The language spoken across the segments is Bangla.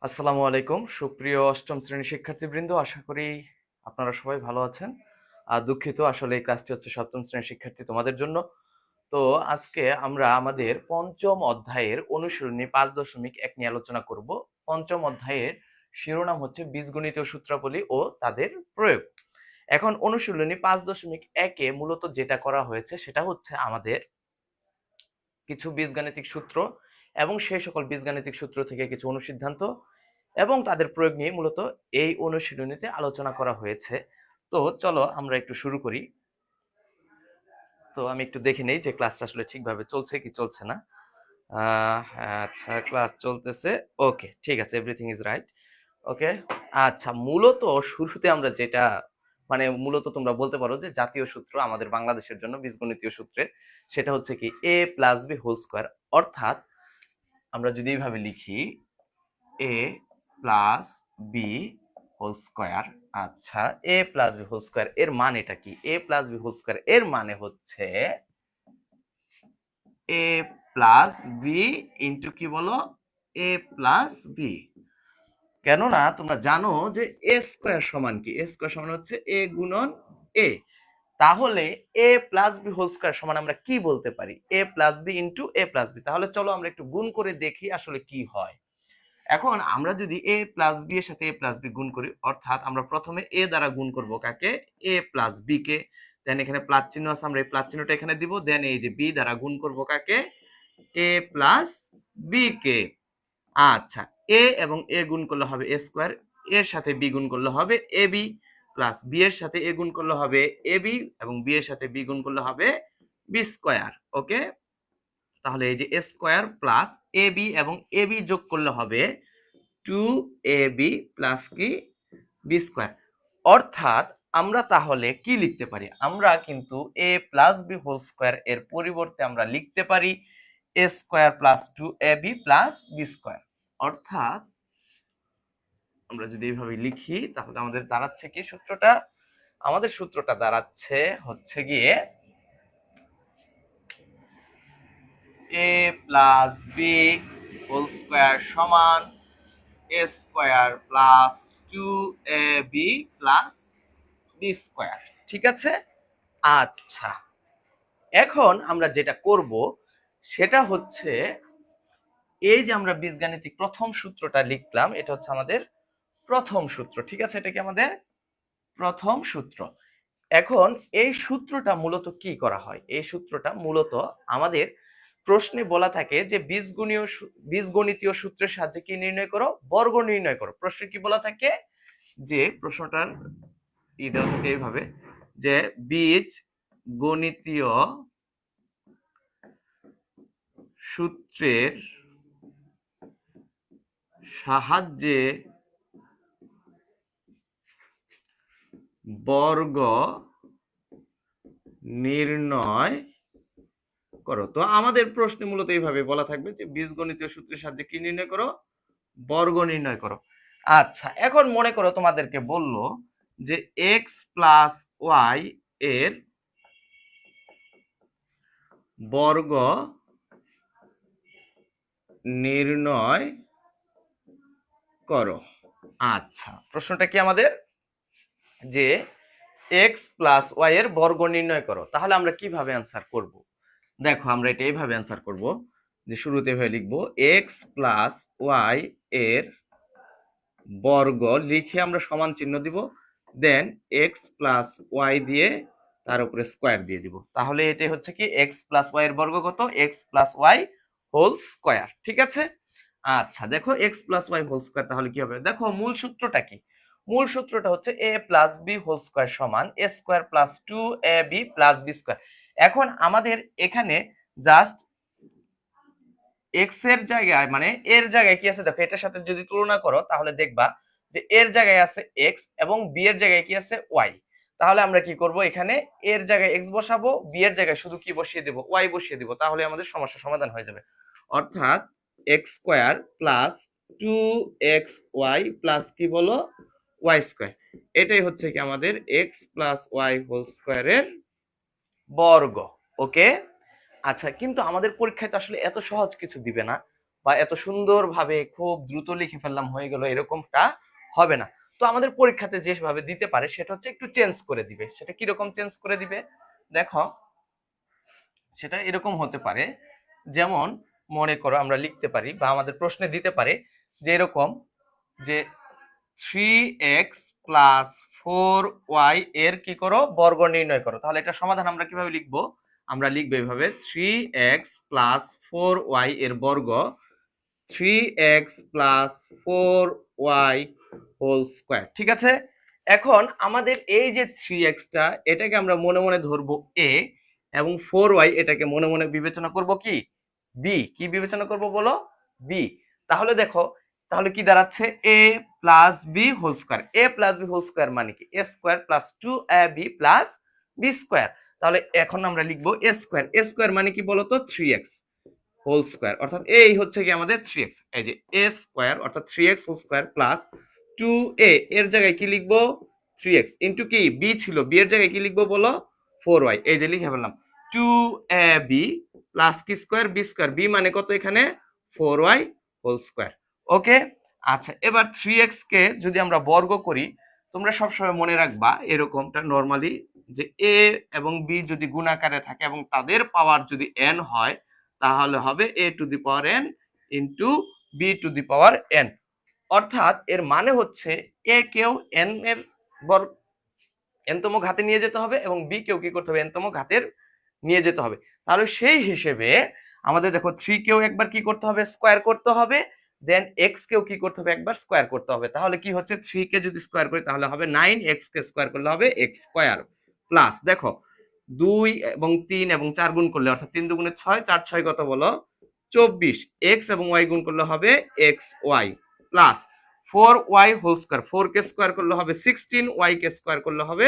আসসালামু আলাইকুম সুপ্রিয় অষ্টম শ্রেণীর শিক্ষার্থীবৃন্দ, আশা করি আপনারা সবাই ভালো আছেন। আর দুঃখিত, আসলে এই ক্লাসটি হচ্ছে সপ্তম শ্রেণীর শিক্ষার্থী তোমাদের জন্য। তো আজকে আমরা আমাদের পঞ্চম অধ্যায়ের অনুশীলনী 5.1 নিয়ে আলোচনা করব। পঞ্চম অধ্যায়ের শিরোনাম হচ্ছে বীজগণিতীয় সূত্রাবলী ও তাদের প্রয়োগ। এখন অনুশীলনী 5.1-এ মূলত যেটা করা হয়েছে সেটা হচ্ছে আমাদের কিছু বীজগাণিতিক সূত্র এবং সেই সকল বীজগাণিতিক সূত্র থেকে কিছু অনুসিদ্ধান্ত এবং তাদের প্রয়োগ নিয়ে মূলত এই অনুশীলনীতে আলোচনা করা হয়েছে। তো চলো আমরা একটু শুরু করি। তো আমি একটু দেখে নেই যে ক্লাসটা আসলে ঠিকভাবে চলছে কি চলছে না। আচ্ছা, ক্লাস চলতেছে। ওকে, ঠিক আছে, এভরিথিং ইজ রাইট। ওকে, আচ্ছা, মূলত শুরুতে আমরা যেটা মূলত তোমরা বলতে পারো যে জাতীয় সূত্র আমাদের বাংলাদেশের জন্য বীজগণিতীয় সূত্রের, সেটা হচ্ছে কি a plus B whole square. অর্থাৎ আমরা যদি এইভাবে লিখি a plus B whole square. আচ্ছা, a plus B whole square এর মানেটা কি? a plus B whole square এর মানে হচ্ছে a প্লাস বি ইন্টু কি বলো, a প্লাস বি। কেননা তোমরা জানো যে a স্কোয়ার সমান কি? a স্কোয়ার সমান হচ্ছে a গুণন a। তাহলে a plus B whole square সমান আমরা কি বলতে পারি? a plus B into a plus B. তাহলে চলো আমরা একটু গুণ করে দেখি আসলে কি হয়। এখন আমরা যদি a প্লাস বি এর সাথে a প্লাস বি গুণ করি, অর্থাৎ আমরা প্রথমে a দ্বারা গুণ করব কাকে? a প্লাস বি কে। দেন এখানে প্লাস চিহ্ন আছে, আমরা এই প্লাস চিহ্নটা এখানে দিব। দেন এই যে b দ্বারা গুণ করব কাকে? a প্লাস বি কে। আচ্ছা, a এবং a গুণ করলে হবে a স্কোয়ার, এর সাথে b গুণ করলে হবে ab, প্লাস b এর সাথে a গুণ করলে হবে ab, এবং b এর সাথে b গুণ করলে হবে b স্কোয়ার। ওকে, তাহলে এই যে a স্কোয়ার প্লাস ab এবং ab যোগ করলে হবে 2ab প্লাস কি b স্কোয়ার। অর্থাৎ আমরা তাহলে কি লিখতে পারি? আমরা কিন্তু a plus b whole square এর পরিবর্তে আমরা লিখতে পারি a square plus 2ab plus b square. অর্থাৎ আমরা যদি এইভাবে লিখি তাহলে আমাদের দাঁড়াচ্ছে কি সূত্রটা? আমাদের সূত্রটা দাঁড়াচ্ছে হচ্ছে গিয়ে a plus b whole square সমান a square plus 2ab plus b square. ঠিক আছে? আচ্ছা, এখন আমরা যেটা করব সেটা হচ্ছে এই যে আমরা বীজগাণিতিক প্রথম সূত্রটা লিখলাম, এটা হচ্ছে আমাদের প্রথম সূত্র। ঠিক আছে, এটা কি আমাদের প্রথম সূত্র। এখন এই সূত্রটা মূলত কি করা হয়? এই সূত্রটা মূলত আমাদের প্রশ্নে বলা থাকে যে বীজগণিতীয় সূত্রের সাহায্যে কি নির্ণয় করো? বর্গ নির্ণয় করো। প্রশ্নে কি বলা থাকে? যে প্রশ্নটার দেওয়া থাকে এইভাবে যে বীজ গণিতীয় সূত্রের সাহায্যে বর্গ নির্ণয় করো। তো আমাদের প্রশ্নে মূলত এইভাবে বলা থাকবে যে বীজগণিতীয় সূত্রের সাহায্যে কি নির্ণয় করো? বর্গ নির্ণয় করো। আচ্ছা, এখন মনে করো তোমাদেরকে বলল যে x প্লাস ওয়াই এর বর্গ নির্ণয় করো। আচ্ছা, প্রশ্নটা কি আমাদের? যে x প্লাস ওয়াই এর বর্গ নির্ণয় করো। তাহলে আমরা কিভাবে অ্যান্সার করব? দেখো, আমরা এটা এইভাবে অ্যান্সার করব যে শুরুতে এভাবে লিখবো x প্লাস ওয়াই এর বর্গ, লিখে আমরা সমান চিহ্ন দিব। দেন x প্লাস ওয়াই দিয়ে তার উপরে স্কোয়ার দিয়ে দিব। তাহলে এটাই হচ্ছে কি x প্লাস ওয়াই এর বর্গ কত? x plus Y whole square. ঠিক আছে? আচ্ছা, দেখো x plus Y whole square তাহলে কি হবে? দেখো মূল সূত্রটা কি? মূল সূত্রটা হচ্ছে a plus B whole square সমান a square plus 2ab plus b square. এখন আমাদের এখানে জাস্ট এক্স এর জায়গায় এর জায়গায় কি আছে দেখো, এটার সাথে যদি তুলনা করো তাহলে দেখবা যে এর জায়গায় আছে এক্স এবং বি এর জায়গায় কি আছে ওয়াই। তাহলে আমরা কি করব? এখানে এর জায়গায় এক্স বসাবো, বি এর জায়গায় শুধু কি বসিয়ে দেব? ওয়াই বসিয়ে দিব। তাহলে আমাদের সমস্যার সমাধান হয়ে যাবে। অর্থাৎ x square plus 2xy plus কি বলো? Y square. এটাই হচ্ছে কি আমাদের এক্স প্লাস ওয়াই হোল স্কোয়ারের বর্গ। ওকে, আচ্ছা, কিন্তু আমাদের পরীক্ষায় তো আসলে এত সহজ কিছু দিবে না। বা এত সুন্দরভাবে খুব দ্রুত লিখে ফেললাম হয়ে গেল, এরকমটা হবে না। তো আমাদের পরীক্ষাতে যেভাবে দিতে পারে সেটা হচ্ছে একটু চেঞ্জ করে দিবে। সেটা কিরকম চেঞ্জ করে দিবে দেখো, সেটা এরকম হতে পারে, যেমন মনে করো আমরা লিখতে পারি বা আমাদের প্রশ্নে দিতে পারে যে এরকম, যে 3x প্লাস 4y এর কি করো, বর্গ নির্ণয় করো। তাহলে এটা সমাধান আমরা কিভাবে লিখবো, আমরা লিখবো এইভাবে 3x প্লাস 4y এর বর্গ 3x plus 4y whole square. ঠিক আছে, এখন আমাদের এই যে 3x টা এটাকে আমরা মনে মনে ধরবো a, এবং 4y এটাকে মনে মনে বিবেচনা করব কি b। কি বিবেচনা করব বলো, b। তাহলে দেখো, তাহলে কি দাঁড়াচ্ছে a plus b whole square. a plus b whole square মানে কি a square plus 2ab plus b square. তাহলে এখন আমরা লিখবো a স্কয়ার। a স্কয়ার মানে কি বলতো 3x হোল স্কয়ার, অর্থাৎ এই হচ্ছে কি আমাদের 3x। এই যে a স্কয়ার অর্থাৎ 3x whole square plus 2a এর জায়গায় কি লিখবো 3x ইনটু কি b ছিল, b এর জায়গায় কি লিখবো বলো 4y। এই যে লিখে ফেললাম 2ab প্লাস কি স্কয়ার b স্কয়ার, b মানে কত এখানে 4y হোল স্কয়ার। ওকে, আচ্ছা এবার 3x কে যদি আমরা বর্গ করি, তোমরা সবসময় মনে রাখবা এরকমটা নরমালি, যে a এবং b যদি গুণাকারে থাকে এবং তাদের পাওয়ার যদি n হয় তাহলে হবে a two the power n into b two the power n। অর্থাৎ এর মানে হচ্ছে a কেও n এর বর্গ n তম ঘাতে নিয়ে যেতে হবে এবং b কেও কি করতে হবে n তম ঘাতের নিয়ে যেতে হবে। তাহলে সেই হিসেবে আমাদের দেখো 3 কেও একবার কি করতে হবে স্কয়ার করতে হবে, দেন x কেও কি করতে হবে একবার স্কয়ার করতে হবে। তাহলে কি হচ্ছে 3 কে যদি স্কয়ার করি তাহলে হবে 9, x কে স্কয়ার করলে হবে x স্কয়ার প্লাস দেখো 2 এবং 3 এবং 4 গুণ করলে অর্থাৎ 3 দুগুণে 6, 4 6 কত বলো 24, x এবং y গুণ করলে হবে xy plus 4y whole square, 4 কে স্কয়ার করলে হবে 16, y কে স্কয়ার করলে হবে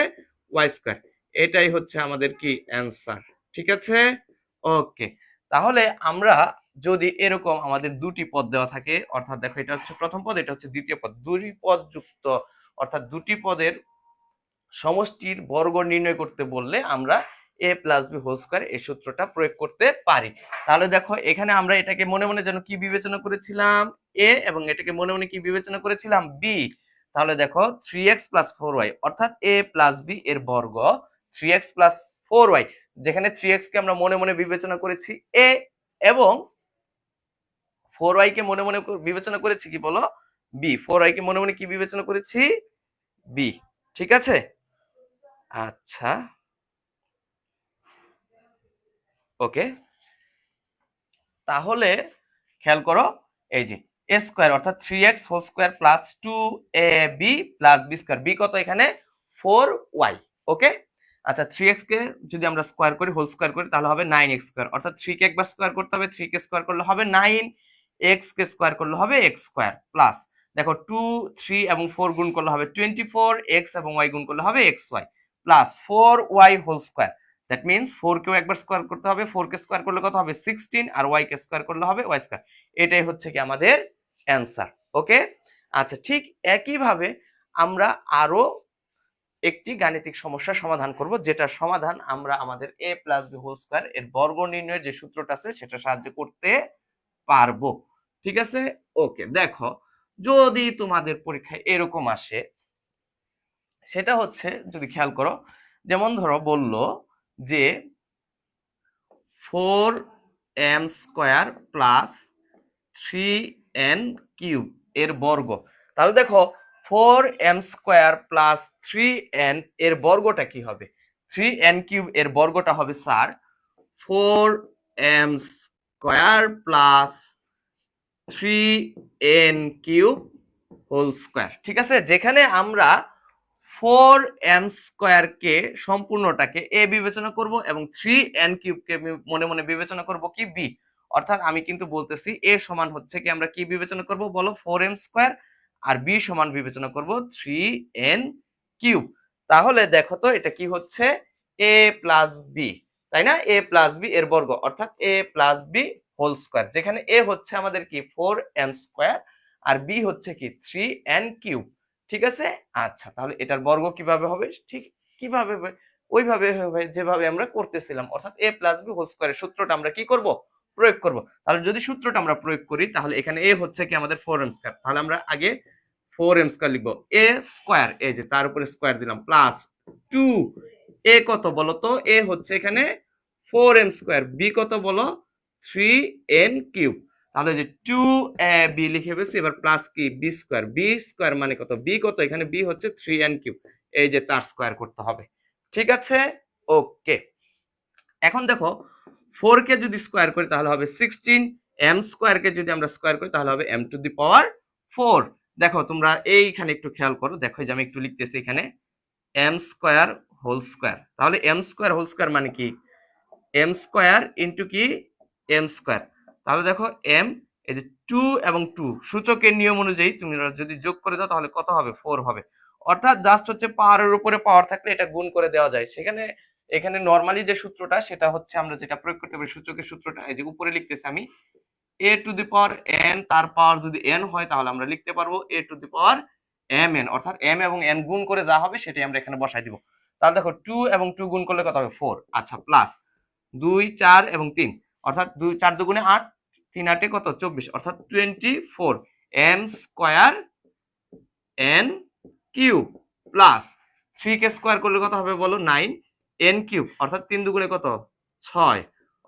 y স্কয়ার। এটাই হচ্ছে আমাদের কি অ্যানসার। ঠিক আছে, ওকে। তাহলে আমরা যদি এরকম আমাদের দুটি পদ দেওয়া থাকে, অর্থাৎ দেখো এটা হচ্ছে প্রথম পদ, এটা হচ্ছে দ্বিতীয় পদ, দুটি পদ যুক্ত অর্থাৎ দুটি পদের সমষ্টির বর্গ নির্ণয় করতে বললে আমরা a plus B whole square এই সূত্রটা প্রয়োগ করতে পারি। তাহলে দেখো এখানে আমরা এটাকে মনে মনে যেন কি বিবেচনা করেছিলাম a, এবং এটাকে মনে মনে কি বিবেচনা করেছিলাম b। তাহলে দেখো 3x প্লাস 4y অর্থাৎ a প্লাস b এর বর্গ 3x প্লাস 4y, যেখানে 3x কে আমরা মনে মনে বিবেচনা করেছি a এবং 4y কে মনে মনে বিবেচনা করেছি কি বলো b। 4y কে মনে মনে কি বিবেচনা করেছি b। ঠিক আছে, আচ্ছা ওকে। তাহলে খেয়াল করো, এই যে a স্কয়ার অর্থাৎ 3x whole square plus 2ab plus b square, b কত এখানে 4y। ওকে, আচ্ছা 3x কে যদি আমরা স্কয়ার করি হোল স্কয়ার করি তাহলে হবে 9x স্কয়ার, অর্থাৎ 3 কে একবার স্কয়ার করতে হবে, 3 কে স্কয়ার করলে হবে 9, x কে স্কয়ার করলে হবে x স্কয়ার প্লাস দেখো 2 3 এবং 4 গুণ করলে হবে 24, x এবং y গুণ করলে হবে xy plus 4y whole square. That means 4 কেও একবার স্কয়ার করতে হবে, 4 কে স্কয়ার করলে কত হবে 16, আর y কে স্কয়ার করলে হবে y স্কয়ার। এটাই হচ্ছে কি আমাদের অ্যানসার। ওকে, আচ্ছা ঠিক একই ভাবে আমরা আরো একটি গাণিতিক সমস্যার সমাধান করব, যেটা সমাধান আমরা আমাদের a plus b whole square এর বর্গ নির্ণয়ের যে সূত্রটা আছে সেটা সাহায্যে করতে পারবো। ঠিক আছে, ওকে। দেখো যদি তোমাদের পরীক্ষায় এরকম আসে, সেটা হচ্ছে যদি খেয়াল করো, যেমন ধরো বললো যে 4m square plus 3n cube এর বর্গ। তাহলে দেখো 4m স্কয়ার প্লাস 3n এর বর্গটা কি হবে, 3n কিউব এর বর্গটা হবে sir 4m square plus 3n cube whole square. ঠিক আছে, যেখানে আমরা 4m স্কয়ার কে সম্পূর্ণটাকে a বিবেচনা করব এবং 3n কিউব কে মনে মনে বিবেচনা করব কি b। অর্থাৎ আমি কিন্তু বলতেছি a সমান হচ্ছে কি আমরা কি বিবেচনা করব বলো 4m স্কয়ার, আর b সমান বিবেচনা করব 3n কিউব। তাহলে দেখো তো এটা কি হচ্ছে a প্লাস b, তাই না, a প্লাস b এর বর্গ অর্থাৎ a plus b whole square, যেখানে a হচ্ছে আমাদের কি 4n স্কয়ার আর b হচ্ছে কি 3n কিউব। ঠিক আছে, আচ্ছা তাহলে এটার বর্গ কিভাবে হবে, ঠিক কিভাবে হবে ওইভাবে হবে যেভাবে আমরা করতেছিলাম, অর্থাৎ a প্লাস b হোল স্কয়ারের সূত্রটা আমরা কি করব প্রয়োগ করব। তাহলে যদি সূত্রটা আমরা প্রয়োগ করি তাহলে এখানে এ হচ্ছে কি আমাদের 4m স্কয়ার, তাহলে আমরা আগে 4m স্কয়ার লিখবো, এ স্কয়ার এই যে তার উপরে স্কয়ার দিলাম প্লাস 2 এ কত বলো তো, এ হচ্ছে এখানে 4m স্কয়ার, বি কত বলো 3n কিউব, তাহলে যে 2ab লিখে ফেলছি, এবার প্লাস কি বি স্কয়ার মানে কত, বি কত এখানে বি হচ্ছে 3n কিউব, এই যে তার স্কয়ার করতে হবে। ঠিক আছে, ওকে। এখন দেখো 4 কে যদি স্কয়ার করি তাহলে হবে 16, m স্কয়ার কে যদি আমরা স্কয়ার করি তাহলে হবে m টু দি পাওয়ার 4। দেখো তোমরা এইখানে একটু খেয়াল করো, দেখো যে আমি একটু লিখতেছি এখানে m স্কয়ার হোল স্কয়ার, তাহলে m স্কয়ার হোল স্কয়ার মানে কি m স্কয়ার ইনটু কি m স্কয়ার, তাহলে দেখো m এই যে 2 এবং 2 সূচকের নিয়ম অনুযায়ী তুমি যদি যোগ করে দাও তাহলে কত হবে 4 হবে, অর্থাৎ জাস্ট হচ্ছে পাওয়ারের উপরে পাওয়ার থাকলে এটা গুণ করে দেওয়া যায়, সেখানে এখানে নরমালি যে সূত্রটা সেটা হচ্ছে আমরা যেটা প্রয়োগ করতে পারি সূচকের সূত্রটা এই যে উপরে লিখতেছি আমি a two the power n, তার পাওয়ার যদি n হয় তাহলে আমরা লিখতে পারবো a two the power mn, অর্থাৎ m এবং n গুণ করে যা হবে সেটাই আমরা এখানে বসাই দিব। তাহলে দেখো 2 এবং 2 গুণ করলে কত হবে 4, আচ্ছা প্লাস 2 4 এবং 3 অর্থাৎ 2 4 দুগুণে 8, 3 8 কত 24, অর্থাৎ 24 m square n cube plus 3 কে স্কয়ার করলে কত হবে বলো 9 n কিউব, অর্থাৎ 3 দুগুণে কত 6,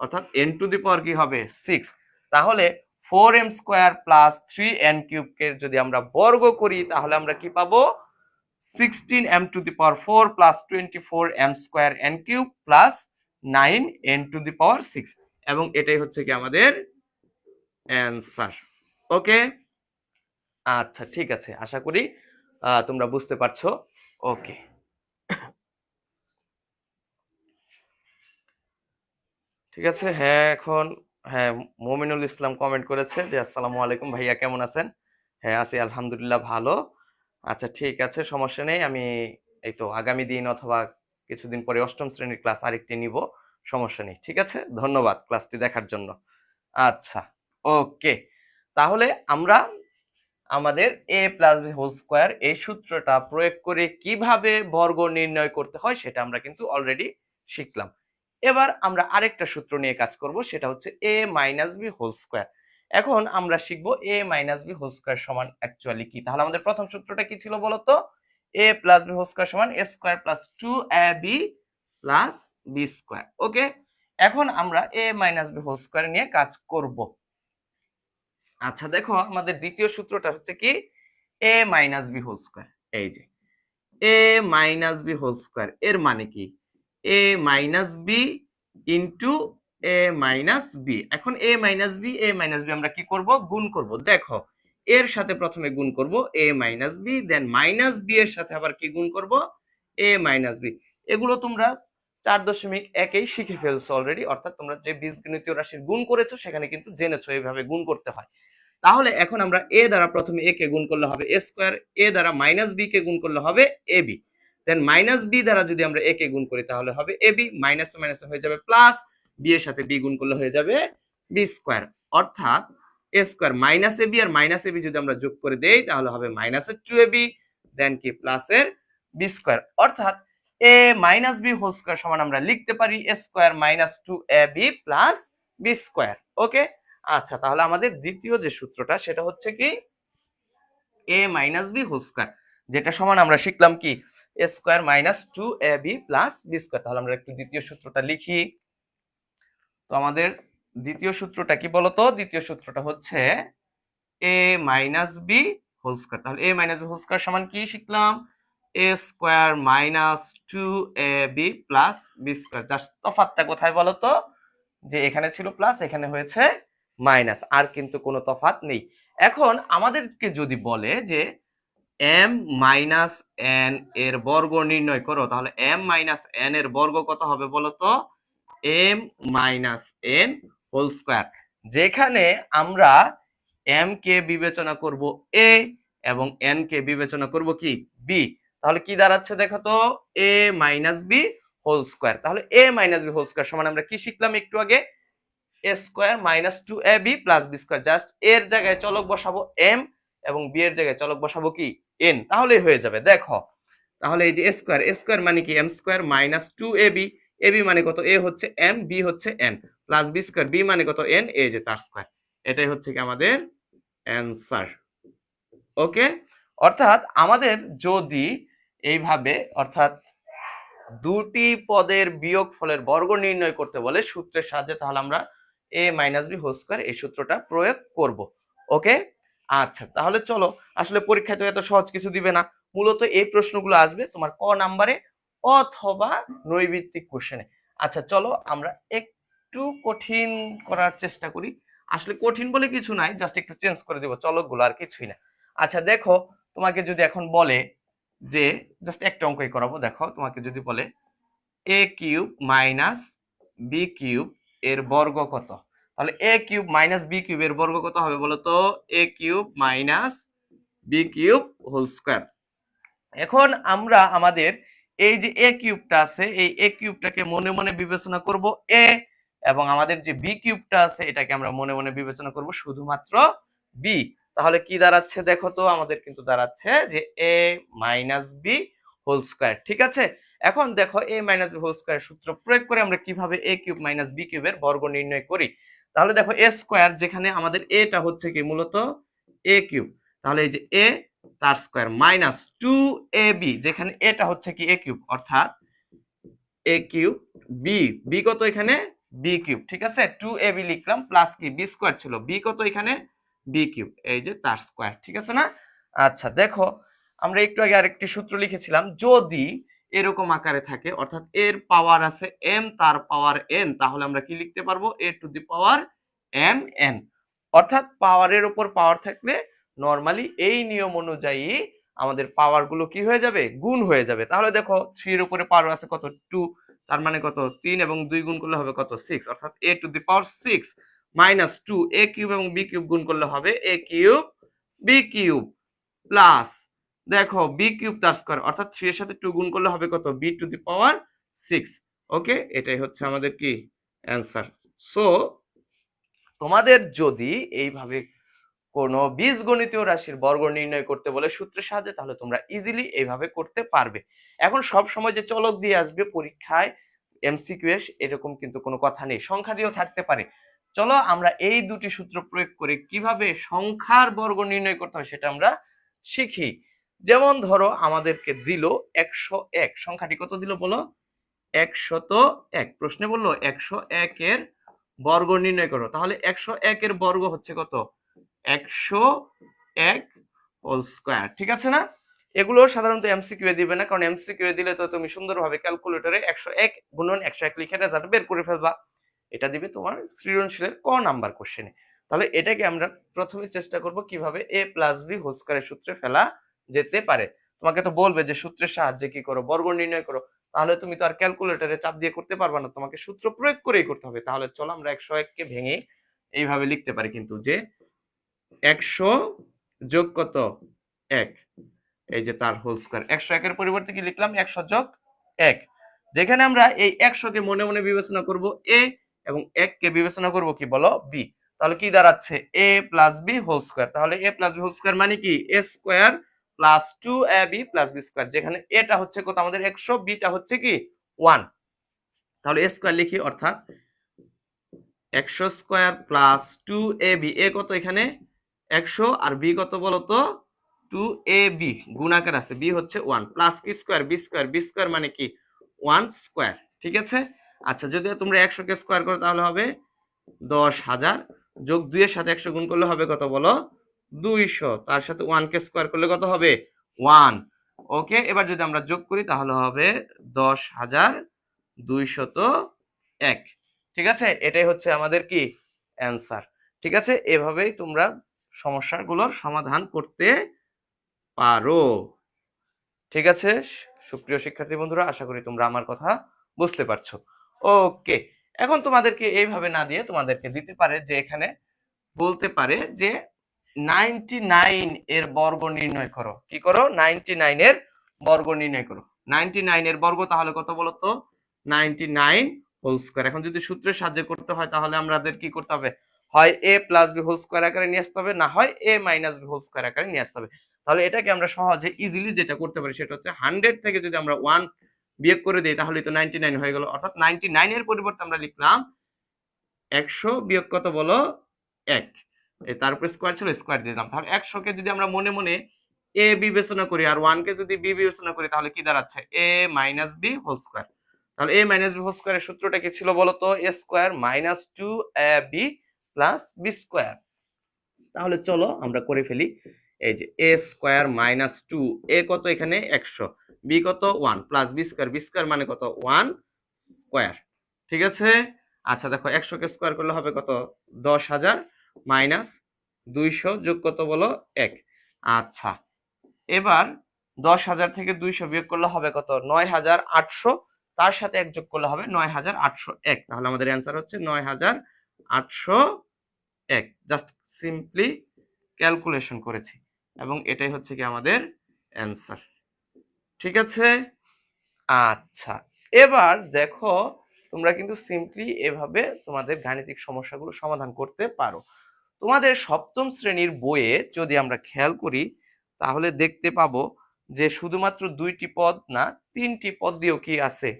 অর্থাৎ n টু দি পাওয়ার কি হবে 6। তাহলে 4m square plus 3n cube কে যদি আমরা বর্গ করি তাহলে আমরা কি পাবো 16m to the power 4 plus 24m square n cube plus 9n to the power 6, এবং এটাই হচ্ছে কি আমাদের অ্যানসার। ওকে, আচ্ছা ঠিক আছে, আশা করি তোমরা বুঝতে পারছো। ওকে, ঠিক আছে। হ্যাঁ এখন হ্যাঁ মুমিনুল ইসলাম কমেন্ট করেছে যে আসসালামু আলাইকুম ভাইয়া কেমন আছেন, হ্যাঁ আছি আলহামদুলিল্লাহ ভালো। আচ্ছা ঠিক আছে, সমস্যা নেই, আমি এই তো আগামী দিন অথবা কিছুদিন পরে অষ্টম শ্রেণীর ক্লাস আরেকটি নিব, সমস্যা নেই। ঠিক আছে, ধন্যবাদ ক্লাসটি দেখার জন্য। আচ্ছা ওকে, তাহলে আমরা আমাদের a plus B whole square এই সূত্রটা প্রয়োগ করে কিভাবে বর্গ নির্ণয় করতে হয় সেটা আমরা কিন্তু অলরেডি শিখলাম। এবার আমরা আরেকটা সূত্র নিয়ে কাজ করব, সেটা হচ্ছে a minus B whole square. এখন আমরা শিখবো a minus B whole square সমান অ্যাকচুয়ালি কি। তাহলে আমাদের প্রথম সূত্রটা কি ছিল বলতো, a plus B whole square সমান a square plus 2ab plus B square. Okay, এখন আমরা a মাইনাস বি হোল স্কয়ার নিয়ে কাজ করব। আচ্ছা দেখো আমাদের দ্বিতীয় সূত্রটা হচ্ছে কি a minus B whole square, এই যে a minus B whole square এর মানে কি a minus B into a minus B. এখন a মাইনাস বি আমরা কি করব গুণ করব, দেখো এর সাথে প্রথমে গুণ করব a minus B, then minus B এর সাথে আবার কি গুণ করব a মাইনাস বি। এগুলো তোমরা 4.1 শিখে ফেলছো অলরেডি, অর্থাৎ তোমরা যে বীজগণিতীয় রাশির গুণ করেছো সেখানে কিন্তু জেনেছো এইভাবে গুণ করতে হয়। তাহলে এখন আমরা a দ্বারা প্রথমে a কে গুণ করলে হবে a স্কয়ার, a দ্বারা মাইনাস b কে গুণ করলে হবে ab, দেন মাইনাস b দ্বারা যদি আমরা a কে গুণ করি তাহলে হবে ab, মাইনাস মাইনাস হয়ে যাবে প্লাস, b এর সাথে b গুণ করলে হয়ে যাবে b স্কয়ার, অর্থাৎ a স্কয়ার মাইনাস ab আর মাইনাস ab যদি আমরা যোগ করে দেই তাহলে হবে মাইনাসের 2ab, দেন কি প্লাসের b স্কয়ার, অর্থাৎ a minus b whole square সমান আমরা লিখতে পারি a square minus 2ab plus b square. Okay, আচ্ছা তাহলে আমাদের দ্বিতীয় যে সূত্রটা সেটা হচ্ছে কি a minus B whole square, যেটা সমান আমরা শিখলাম কি a square minus 2ab plus b square. তাহলে আমরা একটু দ্বিতীয় সূত্রটা লিখি। তো আমাদের দ্বিতীয় সূত্রটা কি বলতো, দ্বিতীয় সূত্রটা হচ্ছে a minus B whole square. তাহলে a minus B whole square সমান কি শিখলাম a square minus 2ab plus b square. Just তফাৎটা কোথায় বলতো, যে এখানে ছিল প্লাস এখানে হয়েছে মাইনাস, আর কিন্তু কোনো তফাৎ নেই। এখন আমাদেরকে যদি বলে যে m মাইনাস n এর বর্গ নির্ণয় করো, তাহলে m মাইনাস n এর বর্গ কত হবে বলতো m minus n whole square, যেখানে আমরা m কে বিবেচনা করব a এবং n কে বিবেচনা করব কি b। তাহলে কি দাঁড়াচ্ছে দেখো তো a minus b whole square. তাহলে a minus b whole square সমান আমরা কি শিখলাম একটু আগে a square minus 2ab plus b square, just এর জায়গায় চলক বসাবো m এবং b এর জায়গায় চলক বসাবো কি n, তাহলেই হয়ে যাবে। দেখো তাহলে এই যে a স্কয়ার মানে কি m square minus 2ab, ab মানে কত a হচ্ছে m, b হচ্ছে n, plus B square, B মানে কত এন, এই যে তার স্কোয়ার, এটাই হচ্ছে কি আমাদের অ্যান্সার। ওকে, অর্থাৎ আমাদের যদি এইভাবে অর্থাৎ দুটি পদের বিয়োগফলের বর্গ নির্ণয় করতে বলে সূত্রের সাহায্যে, তাহলে আমরা a minus B whole square এই সূত্রটা প্রয়োগ করব। ওকে, আচ্ছা তাহলে চলো, আসলে পরীক্ষায় তো এত সহজ কিছু দিবে না, মূলত এই প্রশ্নগুলো আসবে তোমার ক নাম্বারে অথবা নৈর্ব্যক্তিক কোশ্চেনে। আচ্ছা চলো আমরা একটু কঠিন করার চেষ্টা করি, আসলে কঠিন বলে কিছু নাই, জাস্ট একটু চেঞ্জ করে দেবো চলকগুলো, আর কিছুই না। আচ্ছা দেখো, তোমাকে যদি এখন বলে যে জাস্ট একটা অঙ্কই করাবো, দেখো তোমাকে যদি বলে A cube minus B cube এর বর্গ কত, তাহলে A cube minus B cube এর বর্গ কত হবে বলো তো? A cube minus B cube whole square. এখন আমরা আমাদের এই যে এ কিউবটা আছে, এই এ কিউবটাকে মনে মনে বিবেচনা করব এ, এবং আমাদের যে বি কিউবটা আছে এটাকে আমরা মনে মনে বিবেচনা করব শুধুমাত্র বি। তাহলে কি দাঁড়াচ্ছে দেখো তো, আমাদের কিন্তু দাঁড়াচ্ছে যে এ মাইনাস বি হোল স্কয়ার। ঠিক আছে, এখন দেখো এ মাইনাস বি হোল স্কয়ার সূত্র প্রয়োগ করে আমরা কিভাবে এ কিউব মাইনাস বি কিউবের বর্গ নির্ণয় করি। তাহলে দেখো এ স্কয়ার, যেখানে আমাদের এটা হচ্ছে কি মূলত এ কিউব, তাহলে এই যে এ তার স্কয়ার মাইনাস 2ab, যেখানে এটা হচ্ছে কি এ কিউব, অর্থাৎ এ কিউব বি, বি কত এখানে বি কিউব। ঠিক আছে, 2ab লিখলাম প্লাস কি বি স্কয়ার ছিল, বি কত এখানে বি কিউব, এই যে তার স্কয়ার। ঠিক আছে না? আচ্ছা দেখো, আমরা একটু আগে আরেকটি সূত্র লিখেছিলাম, যদি এরকম আকারে থাকে অর্থাৎ এর পাওয়ার আছে m তার পাওয়ার n, তাহলে আমরা কি লিখতে পারবো a two the power m n, অর্থাৎ পাওয়ারের উপর পাওয়ার থাকলে নরমালি এই নিয়ম অনুযায়ী আমাদের পাওয়ার গুলো কি হয়ে যাবে, গুণ হয়ে যাবে। তাহলে দেখো 3 এর উপরে পাওয়ার আছে কত 2, তার মানে কত 3 এবং 2 গুণ করলে হবে কত 6, অর্থাৎ a two the power 6 minus 2 a cube এবং b কিউব গুণ করলে হবে a cube b cube plus দেখো বি কিউব তার স্কয়ার, অর্থাৎ 3 এর সাথে 2 গুণ করলে হবে কত বি টু দি পাওয়ার 6। ওকে, এটাই হচ্ছে আমাদের কি অ্যান্সার। সো তোমাদের যদি এইভাবে কোনো বীজগণিতীয় রাশির বর্গ নির্ণয় করতে বলে সূত্রের সাহায্যে, তাহলে তোমরা ইজিলি এইভাবে করতে পারবে। এখন সব সময় যে চলক দিয়ে আসবে পরীক্ষায় এমসিকিউ এরকম কিন্তু কোনো কথা নেই, সংখ্যা দিয়েও থাকতে পারে। চলো আমরা এই দুটি সূত্র প্রয়োগ করে কিভাবে সংখ্যার বর্গ নির্ণয় করতে হয় সেটা আমরা শিখি। যেমন ধরো আমাদেরকে দিল 101, সংখ্যাটি কত দিল বলো? 101, প্রশ্নে বললো 101 এর বর্গ নির্ণয় করো, তাহলে 101 এর বর্গ হচ্ছে কত? 101 হোল স্কয়ার। ঠিক আছে না? এগুলো সাধারণত এমসিকিউ দিবে না, কারণ এমসিকিউ দিলে তো তুমি সুন্দরভাবে ক্যালকুলেটরে 101 গুণন 101 লিখে রেজাল্ট বের করে ফেলবা, এটা দিবে তোমার সৃজনশীলের ক নাম্বার কোশ্চেনে। তাহলে এটাকে আমরা প্রথমে চেষ্টা করব কিভাবে a প্লাস বি হোল স্কয়ারের সূত্রে ফেলা যেতে পারে। তোমাকে তো বলবে যে সূত্রের সাহায্যে কি করো, বর্গ নির্ণয় করো, তাহলে তুমি তো আর ক্যালকুলেটরে চাপ দিয়ে করতে পারবা না, তোমাকে সূত্র প্রয়োগ করেই করতে হবে। তাহলে চলো আমরা 101 কে ভেঙে এইভাবে লিখতে পারি কিন্তু, যে 100 যোগ কত 1, এই যে তার হোল স্কয়ার। 101 এর পরিবর্তে কি লিখলাম 100 যোগ 1, যেখানে আমরা এই 100 কে মনে মনে বিবেচনা করব a এবং 1 কে বিবেচনা করব কি বলো b, তাহলে কি দাঁড়াচ্ছে a plus b whole square. তাহলে a plus b whole square মানে কি a square plus 2ab plus b square, যেখানে এটা হচ্ছে কত আমাদের 100, b টা হচ্ছে কি 1, তাহলে a স্কয়ার লিখি, অর্থাৎ 100 স্কয়ার প্লাস 2ab, a কত এখানে 100 আর b কত বলো তো 2ab, গুণাকার আছে b হচ্ছে 1, প্লাস কি square b square, b square মানে কি 1 স্কয়ার। ঠিক আছে, আচ্ছা যদি তোমরা 100 কে স্কয়ার করো তাহলে হবে 10,000, যোগ 2 এর সাথে 100 গুণ করলে হবে কত বলো 200, তার সাথে 1 কে স্কয়ার করলে কত হবে 1। ওকে, এবার যদি আমরা যোগ করি তাহলে হবে 10,201। ঠিক আছে, এটাই হচ্ছে আমাদের কি অ্যান্সার। ঠিক আছে, এভাবেই তোমরা সমস্যাগুলোর সমাধান করতে পারো। ঠিক আছে সুপ্রিয় শিক্ষার্থী বন্ধুরা, আশা করি তোমরা আমার কথা বুঝতে পারছো। ওকে, এখন তোমাদেরকে এইভাবে না দিয়ে তোমাদেরকে দিতে পারে যে এখানে বলতে পারে যে 99 এর বর্গ নির্ণয় করো। কি করো? 99 এর বর্গ নির্ণয় করো। 99 এর বর্গ তাহলে কত বলো তো 99 হোল স্কয়ার। এখন যদি সূত্রের সাহায্যে করতে হয় তাহলে আমাদের কি করতে হবে, হয় a plus b whole square আকারে নিয়ে আসতে হবে, না হয় a minus b whole square আকারে নিয়ে আসতে হবে। তাহলে এটাকে আমরা সহজে ইজিলি যেটা করতে পারি সেটা হচ্ছে 100 থেকে যদি আমরা 1 বিয়োগ করে দিই তাহলে তো 99 হয়ে গেল, অর্থাৎ 99 এর পরিবর্তে আমরা লিখলাম 100 বিয়োগ কত বলো 1, তারপর স্কোয়ার ছিল স্কোয়ার দিয়ে দিলাম। তাহলে 100 কে যদি আমরা মনে মনে এ বিবেচনা করি আর 1 কে যদি বি বিবেচনা করি তাহলে কি দাঁড়াচ্ছে এ মাইনাস বি হোল স্কোয়ার। তাহলে এ মাইনাস বি হোল স্কোয়ারের সূত্রটা কি ছিল বলো তো, A square minus 2ab plus B square. তাহলে চলো আমরা করে ফেলি। এই যে এ স্কোয়ার মাইনাস 2, এ কত এখানে 100, বি কত 1 প্লাস বি স্কোয়ার মানে কত 1 স্কোয়ার। ঠিক আছে। আচ্ছা দেখো 100 কে স্কোয়ার করলে হবে কত 10,000 মাইনাস 200 যোগ কত বলো 1। আচ্ছা এবার 10,000 থেকে 200 বিয়োগ করলে হবে কত 9,800, তার সাথে 1 যোগ করলে হবে 9,801। তাহলে আমাদের অ্যান্সার হচ্ছে 9,801। জাস্ট সিম্পলি ক্যালকুলেশন করেছি এবং এটাই হচ্ছে কি আমাদের অ্যান্সার। ঠিক আছে। আচ্ছা এবার দেখো তোমরা কিন্তু সিম্পলি এভাবে তোমাদের গাণিতিক সমস্যাগুলো সমাধান করতে পারো। তোমাদের সপ্তম শ্রেণীর বইয়ে যদি আমরা খেয়াল করি তাহলে দেখতে পাবো যে শুধুমাত্র 2টি পদ না 3টি পদ দিয়েও কি আছে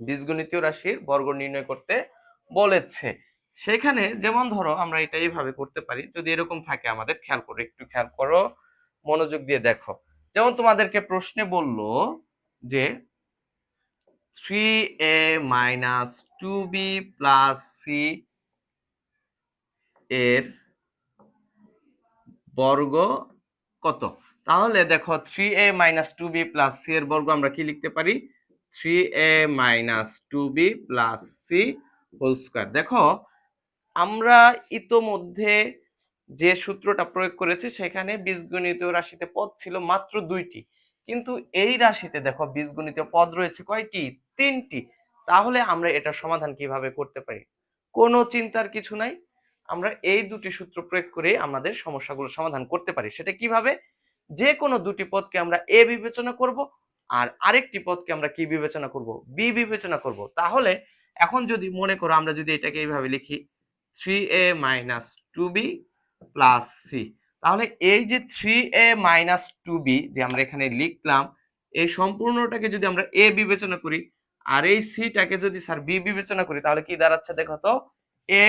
বীজগণিতীয় রাশির বর্গ নির্ণয় করতে বলেছে। সেখানে যেমন ধরো আমরা এটা এইভাবে করতে পারি, যদি এরকম থাকে আমাদের, খেয়াল করো একটু খেয়াল করো মনোযোগ দিয়ে দেখো। যেমন তোমাদেরকে প্রশ্নে বললো যে 3a minus 2b plus c এর বর্গ কত। তাহলে দেখো 3a minus 2b plus c এর বর্গ আমরা কি লিখতে পারি 3a minus 2b plus c whole square. দেখো আমরা ইতোমধ্যে যে সূত্রটা প্রয়োগ করেছি সেখানে বীজগণিতীয় রাশিতে পদ ছিল মাত্র 2টি, কিন্তু এই রাশিতে দেখো বীজগণিতীয় পদ রয়েছে কয়টি 3টি। তাহলে আমরা এটা সমাধান কিভাবে করতে পারি, কোনো চিন্তার কিছু নাই, আমরা এই দুটি সূত্র প্রয়োগ করে আমাদের সমস্যাগুলো সমাধান করতে পারি। সেটা কিভাবে, যে কোনো দুটি পদকে আমরা এ বিবেচনা করব আর আরেকটি পদকে আমরা কি বিবেচনা করব বি বিবেচনা করব। তাহলে এখন যদি মনে করো আমরা যদি এটাকে এইভাবে লিখি 3a minus 2b plus c, তাহলে এই যে 3a মাইনাস 2b যে আমরা এখানে লিখলাম এই সম্পূর্ণটাকে যদি আমরা a বিবেচনা করি আর এই সিটাকে যদি স্যার বি বিবেচনা করি তাহলে কি দাঁড়াচ্ছে দেখো তো a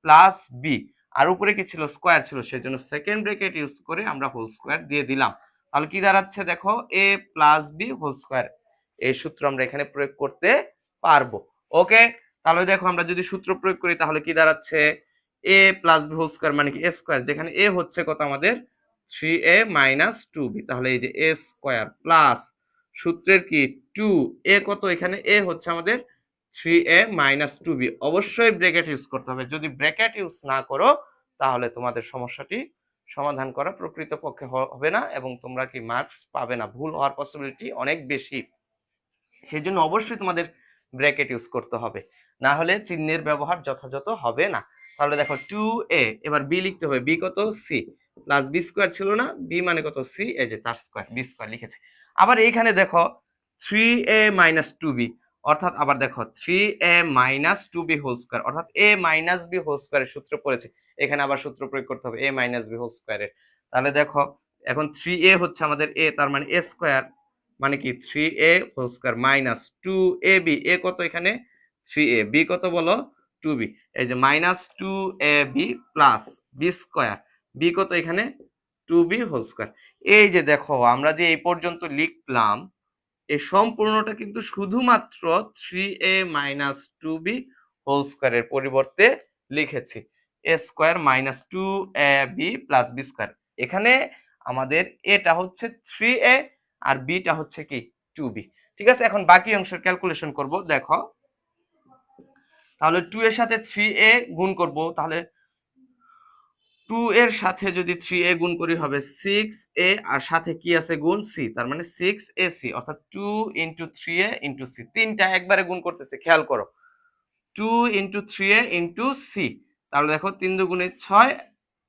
প্লাস বি, আর উপরে কি ছিল স্কোয়ার ছিল সেজন্য সেকেন্ড ব্র্যাকেট ইউজ করে আমরা হোল স্কোয়ার দিয়ে দিলাম। তাহলে কি দাঁড়াচ্ছে দেখো a plus B whole square, এই সূত্র আমরা এখানে প্রয়োগ করতে পারবো। ওকে, তাহলে দেখো আমরা যদি সূত্র প্রয়োগ করি তাহলে কি দাঁড়াচ্ছে a plus B whole square মানে কি a স্কোয়ার, যেখানে a হচ্ছে কত আমাদের 3a মাইনাস 2b, তাহলে এই যে a স্কোয়ার প্লাস সূত্রের কি 2a কত এখানে a হচ্ছে আমাদের 3a মাইনাস 2b, অবশ্যই ব্র্যাকেট ইউজ করতে হবে, যদি ব্র্যাকেট ইউজ না করো তাহলে তোমাদের সমস্যাটি সমাধান করা প্রকৃতপক্ষে হবে না এবং তোমরা কি মার্কস পাবে না, ভুল হওয়ার পসিবিলিটি অনেক বেশি। সেই জন্য অবশ্যই তোমাদের ব্র্যাকেট ইউজ করতে হবে, না হলে চিহ্নের ব্যবহার যথাযথ হবে না। তাহলে দেখো 2a, এবার b লিখতে হবে, b কত c প্লাস বি স্কোয়ার ছিল না, b মানে কত c, এই যে তার স্কোয়ার বি স্কোয়ার লিখেছি। আবার এইখানে দেখো 3a মাইনাস 2b, অর্থাৎ আবার দেখো 3a minus 2b whole square, অর্থাৎ a মাইনাস b হোল স্কোয়ারের সূত্র পড়েছে, এখানে আবার সূত্র প্রয়োগ করতে হবে a মাইনাস b হোল স্কোয়ারের। তাহলে দেখো এখন 3a হচ্ছে আমাদের a, তার মানে a স্কোয়ার মানে কি 3a whole square minus 2ab, a কত এখানে 3a, b কত বলো 2b, এই যে minus 2ab plus b square, b কত এখানে 2b হোল স্কয়ার। এই যে দেখো আমরা যে এই পর্যন্ত লিখলাম এই সম্পূর্ণটা কিন্তু শুধুমাত্র 3a মাইনাস 2b হোল স্কয়ারের পরিবর্তে লিখেছি a square minus 2ab plus b square. এখানে আমাদের এটা হচ্ছে 3a আর বিটা হচ্ছে কি 2b। ঠিক আছে, এখন বাকি অংশের ক্যালকুলেশন করব। দেখো তাহলে 2 এর সাথে 3a গুণ করব, তাহলে 2 এর সাথে যদি 3a গুণ করি হবে 6a, আর সাথে কি আছে গুণ c, তার মানে 6ac, অর্থাৎ 2 ইন্টু 3a ইন্টু c, তিনটা একবারে গুণ করতেছে, খেয়াল করো 2 ইন্টু 3a ইন্টু c, তাহলে দেখো 3 দুগুণে 6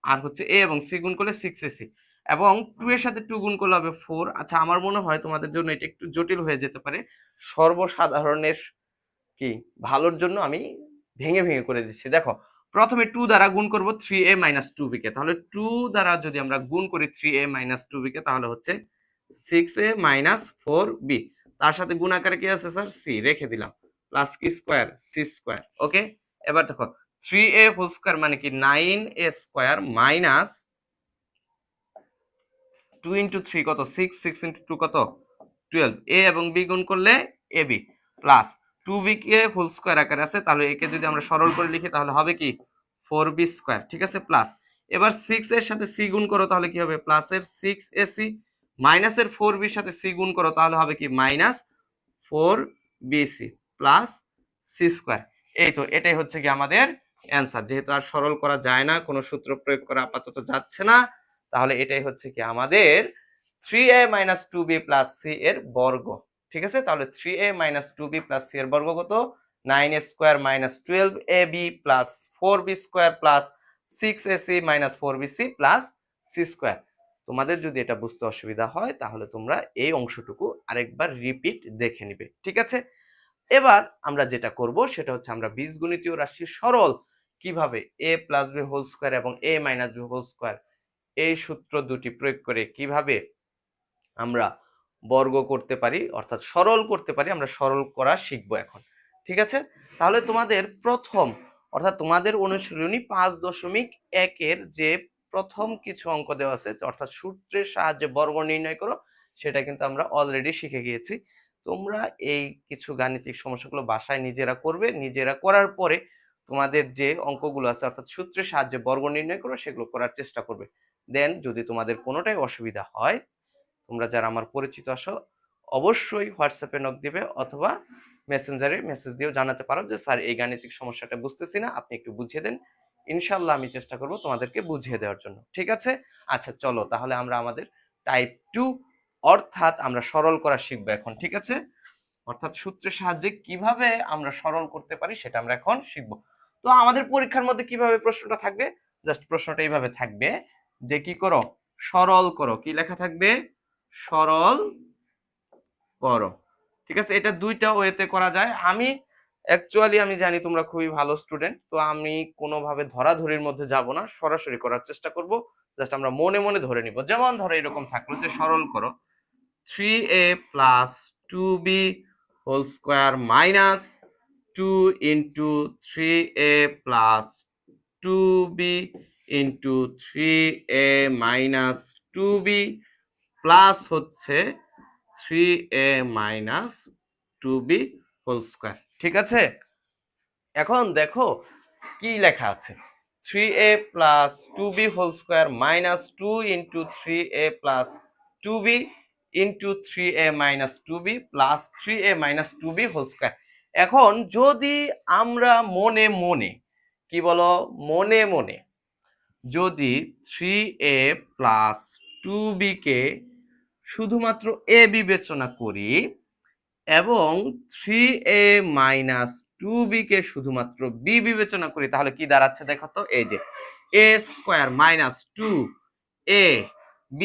আর হচ্ছে a এবং c গুণ করলে 6ac, এবং 2 এর সাথে 2 গুণ করলে হবে 4। আচ্ছা আমার মনে হয় তোমাদের জন্য এটা একটু জটিল হয়ে যেতে পারে, সর্বসাধারণের কি ভালোর জন্য আমি ভেঙে ভেঙে করে দিচ্ছি। দেখো প্রথমে 2 দ্বারা গুণ করব 3a মাইনাস 2b কে, তাহলে 2 দ্বারা যদি আমরা গুণ করি 3a মাইনাস 2b কে তাহলে হচ্ছে 6a মাইনাস 4b, তার সাথে গুণ আকারে কি আছে স্যার c রেখে দিলাম, প্লাস কি স্কয়ার c স্কয়ার। ওকে, এবার দেখো 3a হোল স্কয়ার মানে কি 9a স্কয়ার মাইনাস 2 ইন্টু 3 কত 6, 6 ইন্টু 2 কত 12, a এবং b গুণ করলে ab প্লাস 2b কে হোল স্কয়ার আকারে আছে, তাহলে একে যদি আমরা সরল করে লিখি তাহলে হবে কি 4b স্কয়ার, ঠিক আছে। প্লাস এবার 6 এর সাথে c গুণ করো তাহলে কি হবে প্লাস এর 6ac, মাইনাস এর 4b এর সাথে c গুণ করো তাহলে হবে কি minus 4bc plus c square. এই তো এটাই হচ্ছে কি আমাদের অ্যান্সার। যেহেতু আর সরল করা যায় না, কোনো সূত্র প্রয়োগ করা আপাতত যাচ্ছে না, তাহলে এটাই হচ্ছে কি আমাদের 3a minus 2b plus c এর বর্গ, ঠিক আছে। তাহলে 3a minus 2b plus c এর বর্গ কত 9a square minus 12ab plus 4b square plus 6ac minus 4bc plus c square. তোমাদের যদি এটা বুঝতে অসুবিধা হয় তাহলে তোমরা এই অংশটুকু আরেকবার রিপিট দেখে নিবে, ঠিক আছে। এবার আমরা যেটা করব সেটা হচ্ছে আমরা বীজগণিতীয় রাশি সরল কিভাবে a plus b whole square এবং a minus b whole square এই সূত্র দুটি প্রয়োগ করে কিভাবে আমরা বর্গ করতে পারি অর্থাৎ সরল করতে পারি, আমরা সরল করা শিখবো এখন, ঠিক আছে। তাহলে তোমাদের প্রথম অর্থাৎ তোমাদের অনুশীলনী 5.1 এর যে প্রথম কিছু অঙ্ক দেওয়া আছে অর্থাৎ সূত্রের সাহায্যে বর্গ নির্ণয় করো, সেটা কিন্তু আমরা অলরেডি শিখে গিয়েছি। তোমরা এই কিছু গাণিতিক সমস্যাগুলো বাসায় নিজেরা করবে, নিজেরা করার পরে তোমাদের যে অঙ্কগুলো আছে অর্থাৎ সূত্রের সাহায্যে বর্গ নির্ণয় করো সেগুলো করার চেষ্টা করবে। দেন যদি তোমাদের কোনোটাই অসুবিধা হয়, তোমরা যারা আমার পরিচিত আসো অবশ্যই হোয়াটসঅ্যাপে নক দিবে অথবা মেসেঞ্জারে মেসেজ দিয়েও জানাতে পারো যে স্যার এই গাণিতিক সমস্যাটা বুঝতেছি না, আপনি একটু বুঝিয়ে দেন। ইনশাল্লাহ আমি চেষ্টা করব তোমাদেরকে বুঝিয়ে দেওয়ার জন্য, ঠিক আছে। আচ্ছা চলো তাহলে আমরা আমাদের টাইপ 2 অর্থাৎ আমরা সরল করা শিখবো এখন, ঠিক আছে। অর্থাৎ সূত্রের সাহায্যে কিভাবে আমরা সরল করতে পারি সেটা আমরা এখন শিখবো। তো আমাদের পরীক্ষার মধ্যে কিভাবে প্রশ্নটা থাকবে, জাস্ট প্রশ্নটা এইভাবে থাকবে যে কি করো সরল করো, কি লেখা থাকবে সরল করো, ঠিক আছে। এটা দুইটা ওয়েতে করা যায়। আমি অ্যাকচুয়ালি আমি জানি তোমরা খুবই ভালো স্টুডেন্ট, তো আমি কোনোভাবে ধরাধরির মধ্যে যাব না, সরাসরি করার চেষ্টা করব। জাস্ট আমরা মনে মনে ধরে নিব। যেমন ধরো এরকম থাকলো যে সরল করো 3a plus 2b whole square minus 2 into 3a plus 2b into 3a minus 2b plus হচ্ছে 3a minus 2b whole square, ঠিক আছে। এখন দেখো কি লেখা আছে 3a plus 2b whole square minus 2 into 3a plus 2b into 3a minus 2b plus 3a minus 2b whole square. এখন যদি আমরা মনে মনে কি বলো মনে মনে যদি 3a প্লাস 2b কে শুধুমাত্র a বিবেচনা করি এবং 3a মাইনাস 2b কে শুধুমাত্র b বিবেচনা করি, তাহলে কি দাঁড়াচ্ছে দেখো তো, এই যে a square minus 2a b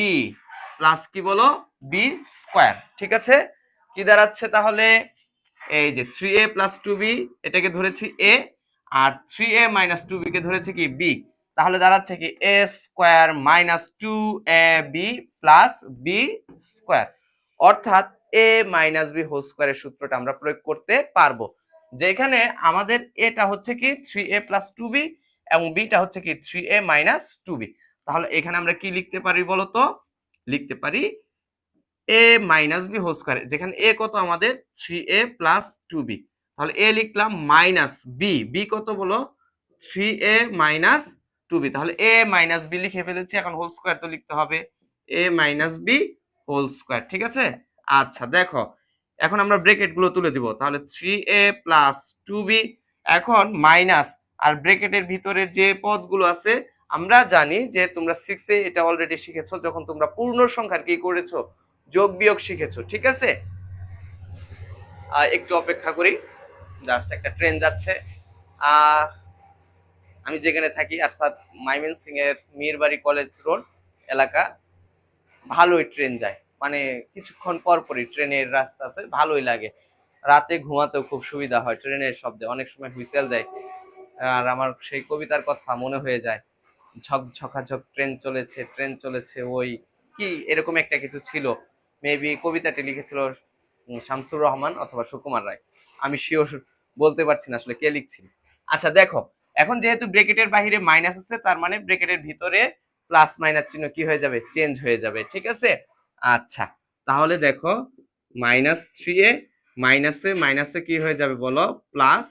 plus কি বলো b স্কয়ার, ঠিক আছে। কি দাঁড়াচ্ছে তাহলে এই যে 3a প্লাস 2b এটাকে ধরেছি a R 3a minus 2b কে ধরেছি কি b, তাহলে দাঁড়াচ্ছে কি a square minus 2ab plus b square. অর্থাৎ a মাইনাস b হোল স্কয়ারের সূত্রটা আমরা প্রয়োগ করতে পারবো, যেখানে আমাদের এটা হচ্ছে কি 3a প্লাস 2b এবং bটা হচ্ছে কি 3a মাইনাস 2b। তাহলে এখানে আমরা কি লিখতে পারি বলতো, লিখতে পারি a minus b whole square, যেখানে a কত আমাদের 3a প্লাস 2b, তাহলে a লিখলাম মাইনাস b, b কত বলো 3a মাইনাস 2b, তাহলে a মাইনাস b লিখে ফেলেছি। এখন হোল স্কয়ার তো লিখতে হবে a minus b whole square, ঠিক আছে। আচ্ছা দেখো এখন আমরা ব্র্যাকেট গুলো তুলে দিব, তাহলে 3a প্লাস 2b এখন মাইনাস আর ব্র্যাকেটের ভিতরে যে পদগুলো আছে আমরা জানি যে তোমরা 6 এ এটা অলরেডি শিখেছো যখন তোমরা পূর্ণ সংখ্যার কি করেছো যোগ বিয়োগ শিখেছো, ঠিক আছে। একটু অপেক্ষা করি, জাস্ট একটা ট্রেন যাচ্ছে। আমি যেখানে থাকি অর্থাৎ ময়মনসিংহ এর মিরবাড়ি কলেজ রোড এলাকা, ভালোই ট্রেন যায়, মানে কিছুক্ষণ পর পরই ট্রেনের রাস্তা আছে, ভালোই লাগে। রাতে ঘুমাতেও খুব সুবিধা হয় ট্রেনের শব্দে, অনেক সময় হুইসেল দেয়। আর আমার সেই কবিতার কথা মনে হয়ে যায়, ঝক ঝকাঝক ট্রেন চলেছে ট্রেন চলেছে, ওই কি এরকম একটা কিছু ছিল। মেবি কবিতাটি লিখেছিল শামসুর রহমান অথবা সুকুমার রায়, আমি শিওর বলতে পারছি না আসলে কে লিখছিল। আচ্ছা দেখো এখন যেহেতু ব্র্যাকেটের বাইরে মাইনাস আছে, তার মানে ব্র্যাকেটের ভিতরে প্লাস মাইনাস চিহ্ন কি হয়ে যাবে, চেঞ্জ হয়ে যাবে। ঠিক আছে, আচ্ছা তাহলে দেখো -3a মাইনাসে মাইনাসে কি হয়ে যাবে বলো, প্লাস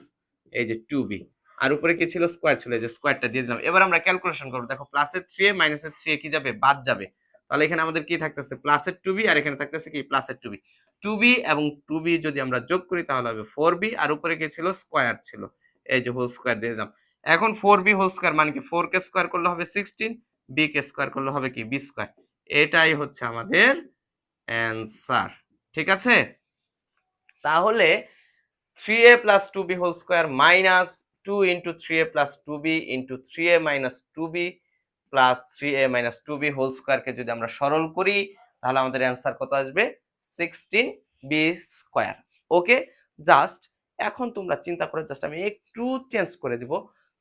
এই যে 2b, আর উপরে কি ছিল, স্কয়ার ছিল, এই যে স্কয়ারটা দিয়ে দিলাম। এবার আমরা ক্যালকুলেশন করব। দেখো প্লাসের 3a মাইনাসের 3a কি যাবে, বাদ যাবে। তাহলে এখানে আমাদের কি থাকতেছে, প্লাসের 2b, আর এখানে থাকতেছে কি, প্লাসের 2b। 2b এবং 2b যদি আমরা যোগ করি তাহলে হবে 4b, আর উপরে কি ছিল, স্কয়ার ছিল, এই যে হোল স্কয়ার দিয়ে দিলাম। এখন 4b হোল স্কয়ার মানে কি, 4 কে স্কয়ার করলে হবে 16, b কে স্কয়ার করলে হবে কি, b স্কয়ার। এটাই হচ্ছে আমাদের অ্যানসার। ঠিক আছে, তাহলে 3a plus 2b whole square minus 2 into 3a plus 2b into 3a minus 2b plus 3a minus 2b whole square কে যদি আমরা সরল করি তাহলে আমাদের অ্যান্সার কত আসবে, 16b স্কয়ার। ওকে, জাস্ট এখন তোমরা চিন্তা করে, জাস্ট আমি একটু চেঞ্জ করে দিব।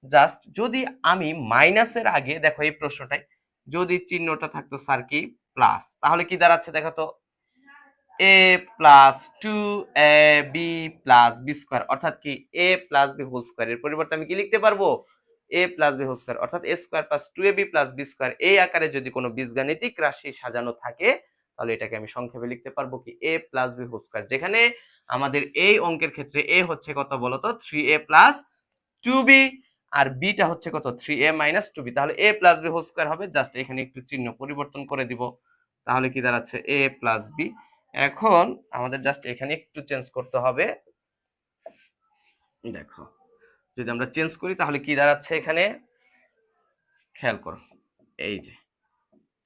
জাস্ট যদি আমি মাইনাসের আগে, দেখো এই প্রশ্নটাই যদি চিহ্নটা থাকতো স্যার কি, প্লাস, তাহলে কি দাঁড়াচ্ছে দেখো তো, a plus 2ab plus b square, অর্থাৎ কি a plus b whole square. এর পরিবর্তে আমি কি লিখতে পারবো, a plus b whole square, অর্থাৎ a square plus 2ab plus b square. এই আকারে যদি কোনো বীজগাণিতিক রাশি সাজানো থাকে তাহলে এটাকে আমি সংক্ষেপে লিখতে পারবো কি, a plus b whole square. যেখানে আমাদের এই অঙ্কের ক্ষেত্রে a হচ্ছে কত বলতো, 3a প্লাস 2b, আর b টা হচ্ছে কত, 3a মাইনাস 2b। তাহলে a প্লাস b হোল স্কয়ার হবে। জাস্ট এখানে একটু চিহ্ন পরিবর্তন করে দিব, তাহলে কি দাঁড়াচ্ছে, a প্লাস b। এখন আমাদের জাস্ট এখানে একটু চেঞ্জ করতে হবে। দেখো যদি আমরা চেঞ্জ করি তাহলে কি দাঁড়াচ্ছে, এখানে খেয়াল করো, এই যে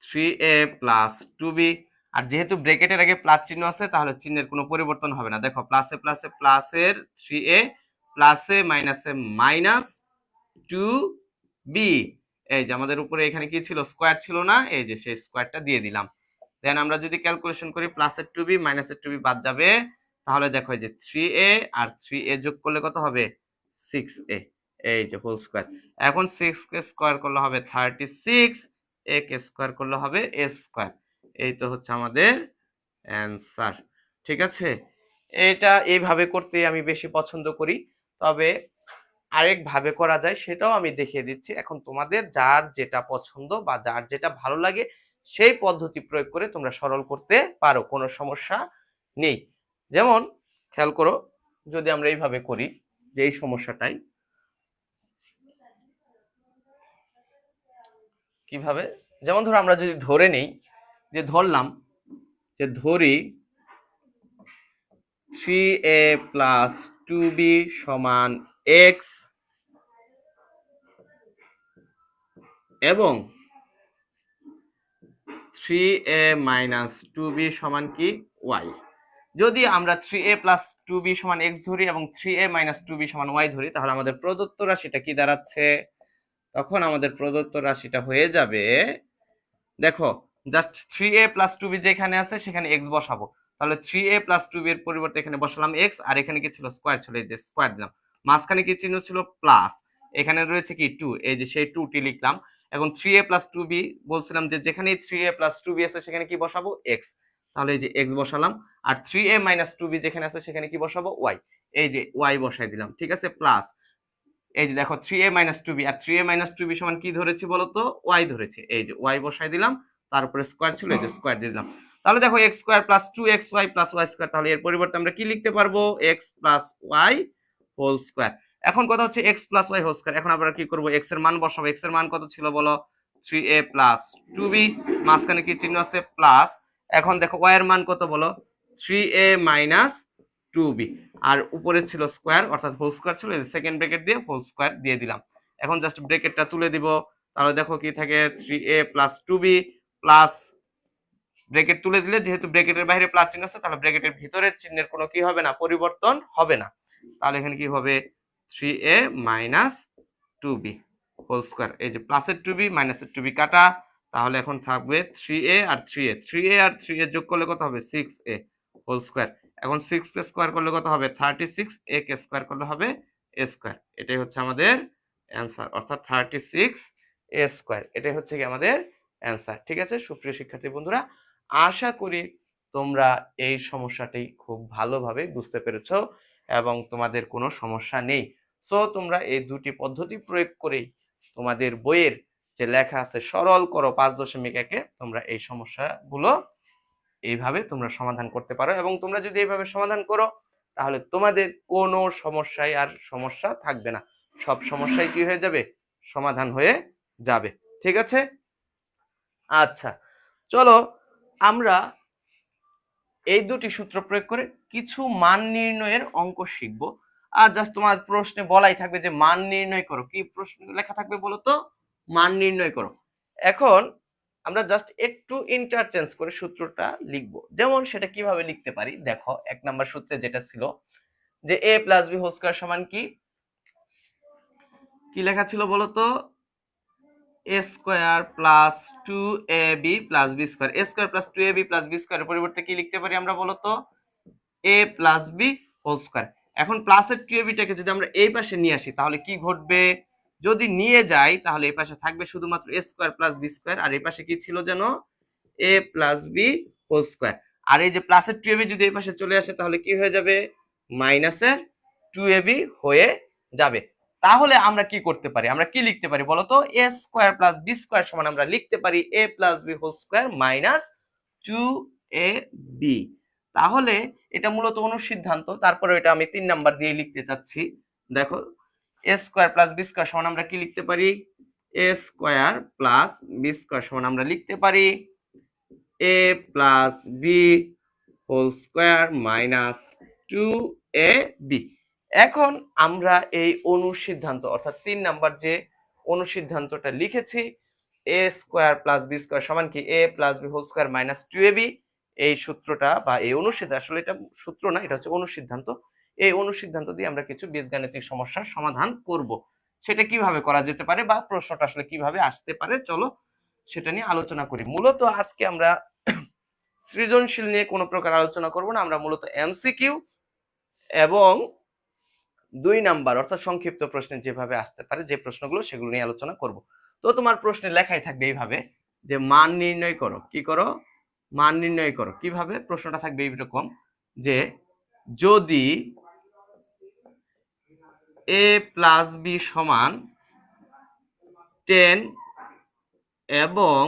3a প্লাস 2b, আর যেহেতু ব্র্যাকেটের আগে প্লাস চিহ্ন আছে তাহলে চিহ্নের কোনো পরিবর্তন হবে না। দেখো প্লাসে প্লাসে প্লাসের 3a, প্লাসে মাইনাসে মাইনাস 2b, এই যে আমাদের উপরে এখানে কি ছিল, স্কয়ার ছিল না, এই যে সেই স্কয়ারটা দিয়ে দিলাম। দেন আমরা যদি ক্যালকুলেশন করি, প্লাসের 2b মাইনাসের 2b বাদ যাবে, তাহলে দেখো এই যে 3a আর 3a যোগ করলে কত হবে, 6a, এই যে হোল স্কয়ার। এখন 6 কে স্কয়ার করলে হবে 36, a কে স্কয়ার করলে হবে a স্কয়ার। এই তো হচ্ছে আমাদের অ্যানসার। ঠিক আছে, এটা এইভাবে করতে আমি বেশি পছন্দ করি, তবে আরেক ভাবে করা যায় সেটাও আমি দেখিয়ে দিচ্ছি। এখন তোমাদের যার যেটা পছন্দ বা যার যেটা ভালো লাগে সেই পদ্ধতি প্রয়োগ করে তোমরা সরল করতে পারো, কোনো সমস্যা নেই। যেমন খেয়াল করো, যদি আমরা এইভাবে করি, যে এই সমস্যাটাই কিভাবে, যেমন ধরো আমরা যদি ধরে নেই, যে ধরলাম, যে ধরি 3a প্লাস 2b সমান x এবং 3a মাইনাস 2b সমান কি, y। যদি আমরা 3a প্লাস 2b সমান x ধরি এবং 3a মাইনাস 2b সমান y ধরি, তাহলে আমাদের প্রদত্ত রাশিটা কি দাঁড়াচ্ছে, তখন আমাদের প্রদত্ত রাশিটা হয়ে যাবে, দেখো জাস্ট 3a প্লাস 2b যেখানে আছে সেখানে x বসাবো। তাহলে 3a প্লাস 2b এর পরিবর্তে এখানে বসালাম x, আর এখানে কি ছিল, স্কয়ার ছিল, এই যে স্কয়ার দিলাম। মাঝখানে কি চিহ্ন ছিল, প্লাস, এখানে রয়েছে কি 2, এই যে সেই 2 টি লিখলাম। এখন 3a প্লাস 2b বলছিলাম যে যেখানে 3a প্লাস 2b আছে সেখানে কি বসাবো, x। তাহলে এই যে x বসালাম, আর 3a মাইনাস 2b যেখানে আছে সেখানে কি বসাবো, y। এই যে y বসাই দিলাম। ঠিক আছে, প্লাস এই যে দেখো 3a মাইনাস 2b, আর 3a মাইনাস 2b সমান কি ধরেছি বলতো, y ধরেছে, এই যে y বসাই দিলাম, তারপরে স্কয়ার ছিল, এই যে স্কয়ার দিয়ে দিলাম। তাহলে দেখো x square plus 2xy plus y square, তাহলে এর পরিবর্তে আমরা কি লিখতে পারবো, x plus y whole square. এখন কথা হচ্ছে x plus y whole square. এখন আমরা কি করব, x এর মান বসাবো। x এর মান কত ছিল বলো, 3a প্লাস 2b, মাঝখানে কি চিহ্ন আছে, প্লাস। এখন দেখো y এর মান কত বলো, 3a মাইনাস 2b, আর উপরে ছিল স্কয়ার, অর্থাৎ হোল স্কয়ার ছিল, সেকেন্ড ব্র্যাকেট দিয়ে হোল স্কয়ার দিয়ে দিলাম। এখন জাস্ট ব্র্যাকেটটা তুলে দিব, তাহলে দেখো কি থাকে, 3a plus 2b plus, bracket তুলে দিলে যেহেতু ব্র্যাকেটের বাইরে প্লাস চিহ্ন আছে তাহলে ব্র্যাকেটের ভিতরের চিহ্নের কোনো কি হবে না, পরিবর্তন হবে না। তাহলে এখানে কি হবে, 3a minus 2b whole square. এই যে প্লাসের 2b মাইনাসের 2b কাটা, তাহলে এখন থাকবে 3a আর 3a, 3a আর 3a যোগ করলে কত হবে, 6a হোল স্কয়ার। এখন 6 কে স্কয়ার করলে কত হবে, 36, a কে স্কয়ার করলে হবে a স্কয়ার। এটাই হচ্ছে আমাদের অ্যানসার, অর্থাৎ 36 a স্কয়ার। এটাই হচ্ছে কি আমাদের অ্যানসার। ঠিক আছে সুপ্রিয় শিক্ষার্থী বন্ধুরা, আশা করি তোমরা এই সমস্যাটি খুব ভালোভাবে বুঝতে পেরেছো এবং তোমাদের কোনো সমস্যা নেই। সো তোমরা এই দুটি পদ্ধতি প্রয়োগ করেই তোমাদের বইয়ের যে লেখা আছে সরল করো 5.1 তোমরা এই সমস্যাগুলো এইভাবে তোমরা সমাধান করতে পারো, এবং তোমরা যদি এইভাবে সমাধান করো তাহলে তোমাদের কোনো সমস্যায় আর সমস্যা থাকবে না, সব সমস্যাই কি হয়ে যাবে, সমাধান হয়ে যাবে। ঠিক আছে, আচ্ছা চলো আমরা এই দুটি সূত্র প্রয়োগ করে কিছু মান নির্ণয়ের অঙ্ক শিখব। আর জাস্ট তোমার প্রশ্নে বলাই থাকবে যে মান নির্ণয় করো, কি প্রশ্ন লেখা থাকবে বলো তো, মান নির্ণয় করো। এখন আমরা জাস্ট একটু ইন্টারচেঞ্জ করে সূত্রটা লিখবো, যেমন সেটা কিভাবে লিখতে পারি দেখো, 1 নাম্বার সূত্রে যেটা ছিল যে a plus B whole square সমান কি লেখা ছিল বলো তো, a square plus 2ab plus b square, a square plus 2ab plus b স্কয়ারের পরিবর্তে কি লিখতে পারি আমরা বলো তো, a plus b whole square. এখন প্লাসের 2ab টাকে যদি আমরা এই পাশে নিয়ে আসি তাহলে কি ঘটবে, যদি নিয়ে যাই তাহলে এই পাশে থাকবে শুধুমাত্র a square plus b square, আর এই পাশে কি ছিল যেন a plus b whole square. আর এই যে প্লাসের 2ab যদি এই পাশে চলে আসে তাহলে কি হয়ে যাবে, মাইনাসের 2ab হয়ে যাবে। তাহলে আমরা কি করতে পারি, আমরা কি লিখতে পারি বলতো, a square plus b square সমান আমরা লিখতে পারি a plus b whole square minus 2ab। তাহলে এটা মূলত অনুসিদ্ধান্ত, তারপরে এটা আমি 3 নাম্বার দিয়ে লিখতে চাচ্ছি। দেখো a square plus b square সমান আমরা কি লিখতে পারি, a square plus b square সমান আমরা লিখতে পারি a plus b whole square minus 2ab। এখন আমরা এই অনুসিদ্ধান্ত অর্থাৎ 3 নাম্বার যে অনুসিদ্ধান্তটা লিখেছি a square plus b square সমান কি a plus b whole square minus 2ab, এই সূত্রটা বা এই অনুসিদ্ধান্ত, আসলে এটা সূত্র না, এটা হচ্ছে অনুসিদ্ধান্ত, এই অনুসিদ্ধান্ত দিয়ে আমরা কিছু বীজগাণিতিক সমস্যার সমাধান করব। সেটা কিভাবে করা যেতে পারে বা প্রশ্নটা আসলে কিভাবে আসতে পারে চলো সেটা নিয়ে আলোচনা করি। মূলত আজকে আমরা সৃজনশীল নিয়ে কোনো প্রকার আলোচনা করব না, আমরা মূলত এমসিকিউ এবং 2 নাম্বার অর্থাৎ সংক্ষিপ্ত প্রশ্নের যেভাবে আসতে পারে যে প্রশ্নগুলো সেগুলো নিয়ে আলোচনা করব। তো তোমার প্রশ্নে লেখাই থাকবে এইভাবে যে মান নির্ণয় করো, কি করো, মান নির্ণয় করো। কিভাবে, প্রশ্নটা থাকবে এইরকম যে যদি a প্লাস b সমান 10 এবং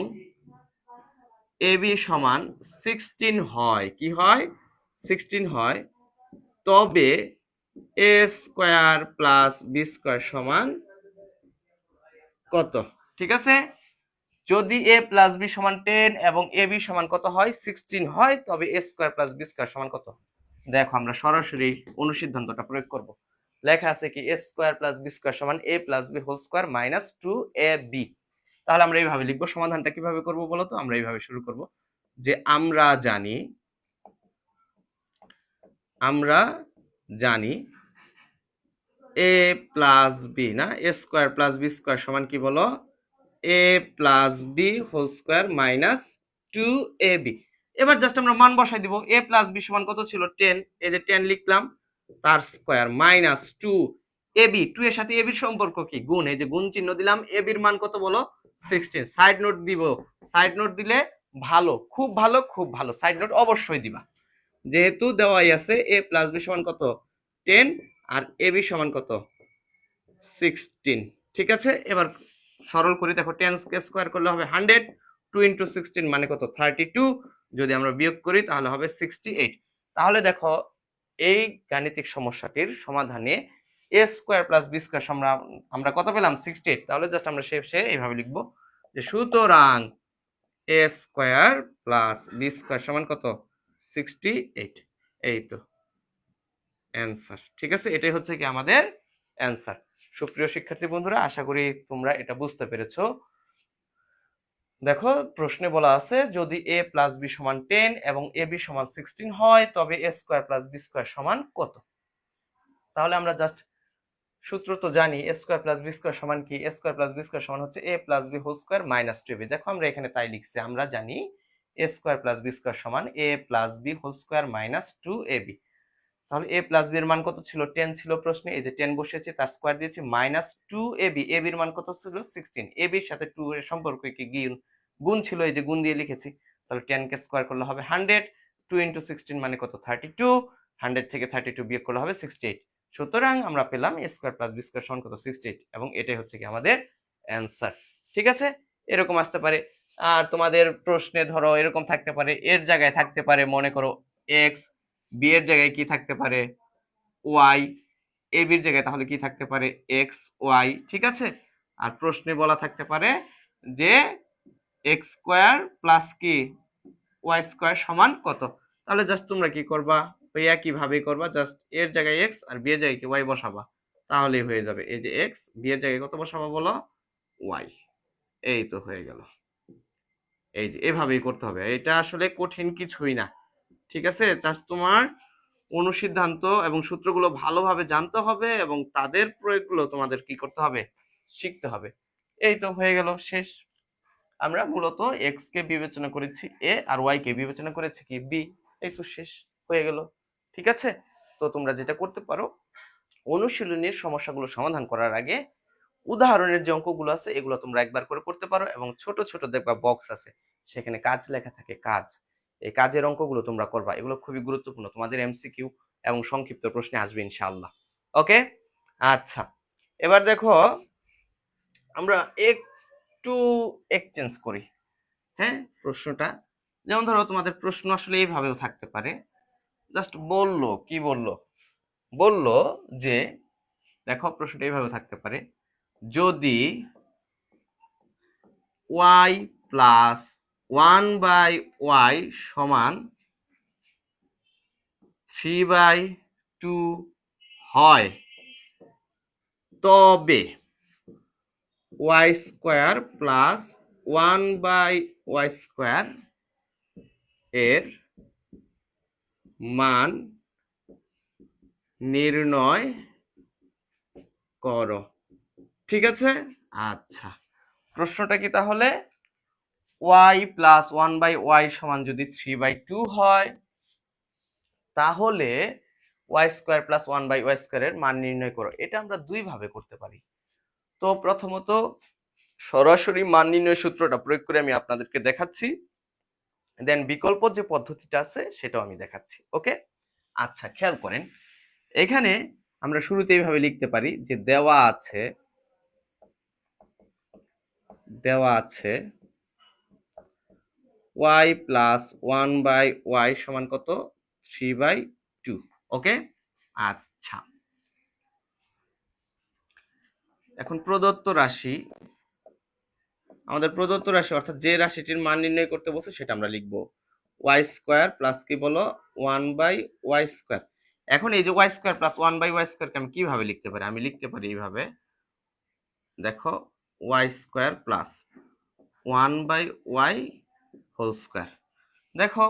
ab সমান 16 হয়, কি হয়, 16 হয়, তবে a square plus b square সমান কত। ঠিক আছে, যদি a প্লাস b সমান 10 এবং ab সমান কত হয়, 16 হয়, তবে a square plus b square সমান কত। দেখো আমরা সরাসরি অনুসিদ্ধান্তটা প্রয়োগ করব। লেখা আছে কি a square plus b square সমান a plus b whole square minus 2ab। তাহলে আমরা এইভাবে লিখবো। সমাধানটা কিভাবে করব বলো তো, আমরা এইভাবে শুরু করব যে আমরা জানি a প্লাস b না, a square plus b square সমান কি বলো, a plus b whole square minus 2ab। এবার জাস্ট আমরা মান বসাই দিব। a প্লাস b সমান কত ছিল 10, এই যে 10 লিখলাম, তার স্কয়ার মাইনাস 2ab, 2 এর সাথে ab এর সম্পর্ক কি, গুণ, এই যে গুণ চিহ্ন দিলাম। ab এর মান কত বলো, 16। সাইড নোট দিব, সাইড নোট দিলে ভালো, খুব ভালো, খুব ভালো, সাইড নোট অবশ্যই দিবা, যেহেতু দেওয়াই আছে a প্লাস b সমান কত 10 আর ab সমান কত 16। ঠিক আছে, এবার সরল করি, দেখো 10 কে স্কয়ার করলে হবে 100, 2 ইনটু 16 মানে কত 32, যদি আমরা বিয়োগ করি তাহলে হবে 68। তাহলে দেখো এই গাণিতিক সমস্যাটির সমাধানে a square plus b square আমরা কত পেলাম 68। তাহলে জাস্ট আমরা শেষে এইভাবে লিখবো যে সুতরাং a square plus b square সমান কত 68। এই তো অ্যান্সার। ঠিক আছে, এটাই হচ্ছে কি আমাদের অ্যান্সার। সুপ্রিয় শিক্ষার্থী বন্ধুরা, আশা করি তোমরা এটা বুঝতে পেরেছো। দেখো প্রশ্নে বলা আছে যদি a প্লাস b সমান 10 এবং ab সমান 16 হয় তবে a square plus b square সমান কত। তাহলে আমরা জাস্ট সূত্র তো জানি, a square plus b square সমান কি, a square plus b square সমান হচ্ছে a plus b whole square minus 2ab। দেখো আমরা এখানে তাই লিখছি, আমরা জানি a square plus b square সমান a plus b whole square minus 2ab। তাহলে a প্লাস b এর মান কত ছিল, 10 ছিল প্রশ্নে, এই যে 10 বসিয়েছি, তার স্কয়ার দিয়েছি মাইনাস 2ab, ab এর মান কত ছিল 16, ab এর সাথে 2 এর সম্পর্ক কি গুণ ছিল, এই যে গুণ দিয়ে লিখেছি। তাহলে 10 কে স্কয়ার করলে হবে 100, 2 ইনটু 16 মানে কত 32, 100 থেকে 32 বিয়োগ করলে হবে 68। সুতরাং আমরা পেলাম a square plus b square সমান কত 68 এবং এটাই হচ্ছে কি আমাদের অ্যান্সার। ঠিক আছে, এরকম আসতে পারে। আর তোমাদের প্রশ্নে ধরো এরকম থাকতে পারে, এর জায়গায় থাকতে পারে মনে করো x, b এর জায়গায় কি থাকতে পারে y, a b এর জায়গায় তাহলে কি থাকতে পারে x y। ঠিক আছে, আর প্রশ্নে বলা থাকতে পারে যে x স্কয়ার প্লাস কি y স্কয়ার সমান কত। তাহলে জাস্ট তোমরা কি করবা, ওই একই ভাবেই করবা, জাস্ট এর জায়গায় x আর b এর জায়গায় কি y বসাবা, তাহলেই হয়ে যাবে। এই যে x, b এর জায়গায় কত বসাবা বলো, y। এই তো হয়ে গেল। এই যে এভাবেই করতে হবে, এটা আসলে কঠিন কিছুই না। ঠিক আছে, জাস্ট তোমার অনুসিদ্ধান্ত এবং সূত্রগুলো ভালোভাবে জানতে হবে এবং তাদের প্রয়োগগুলো তোমাদের কি করতে হবে, শিখতে হবে। এই তো হয়ে গেল, শেষ। আমরা মূলত x কে বিবেচনা করেছি a আর y কে বিবেচনা করেছি কি b। এই তো শেষ হয়ে গেল। ঠিক আছে, তো তোমরা যেটা করতে পারো, অনুশীলনীর সমস্যাগুলো সমাধান করার আগে উদাহরণের যে অঙ্কগুলো আছে এগুলো তোমরা একবার করে করতে পারো, এবং ছোট ছোট দেখবা বক্স আছে সেখানে কাজ লেখা থাকে, কাজ, এই কাজের অঙ্কগুলো তোমরা করবা। এগুলো খুবই গুরুত্বপূর্ণ, তোমাদের এমসিকিউ এবং সংক্ষিপ্ত প্রশ্নে আসবে ইনশাআল্লাহ। ওকে, আচ্ছা, এবার দেখো আমরা একটু এক্সচেঞ্জ করি, হ্যাঁ, প্রশ্নটা। যেমন ধরো তোমাদের প্রশ্ন আসলে এইভাবেও থাকতে পারে, জাস্ট বললো কি বললো যে দেখো প্রশ্নটা এইভাবে থাকতে পারে, যদি y প্লাস 1/y সমান 3/2 হয় তবে y square plus 1/y square এর মান নির্ণয় করো। ঠিক আছে, আচ্ছা, প্রশ্নটা কি তাহলে y প্লাস 1/y সমান যদি 3/2 হয় তাহলে y square plus 1/y square এর মান নির্ণয় করো। এটা আমরা দুই ভাবে করতে পারি। তো প্রথমত সরাসরি মান নির্ণয় সূত্রটা প্রয়োগ করে আমি আপনাদেরকে দেখাচ্ছি, দেন বিকল্প যে পদ্ধতিটা আছে সেটাও আমি দেখাচ্ছি। ওকে, আচ্ছা, খেয়াল করেন, এখানে আমরা শুরুতে এইভাবে লিখতে পারি যে দেওয়া আছে y প্লাস 1/y সমান কত 3/2। ওকে, আচ্ছা, এখন প্রদত্ত রাশি, আমাদের প্রদত্ত রাশি অর্থাৎ যে রাশিটির মান নির্ণয় করতে বলছে সেটা আমরা লিখব y স্কয়ার প্লাস কি বলো 1/y স্কয়ার। এখন এই যে y স্কয়ার প্লাস 1/y স্কয়ারকে আমি কিভাবে লিখতে পারি, আমি লিখতে পারি এইভাবে, দেখো y square plus 1/y whole square. দেখো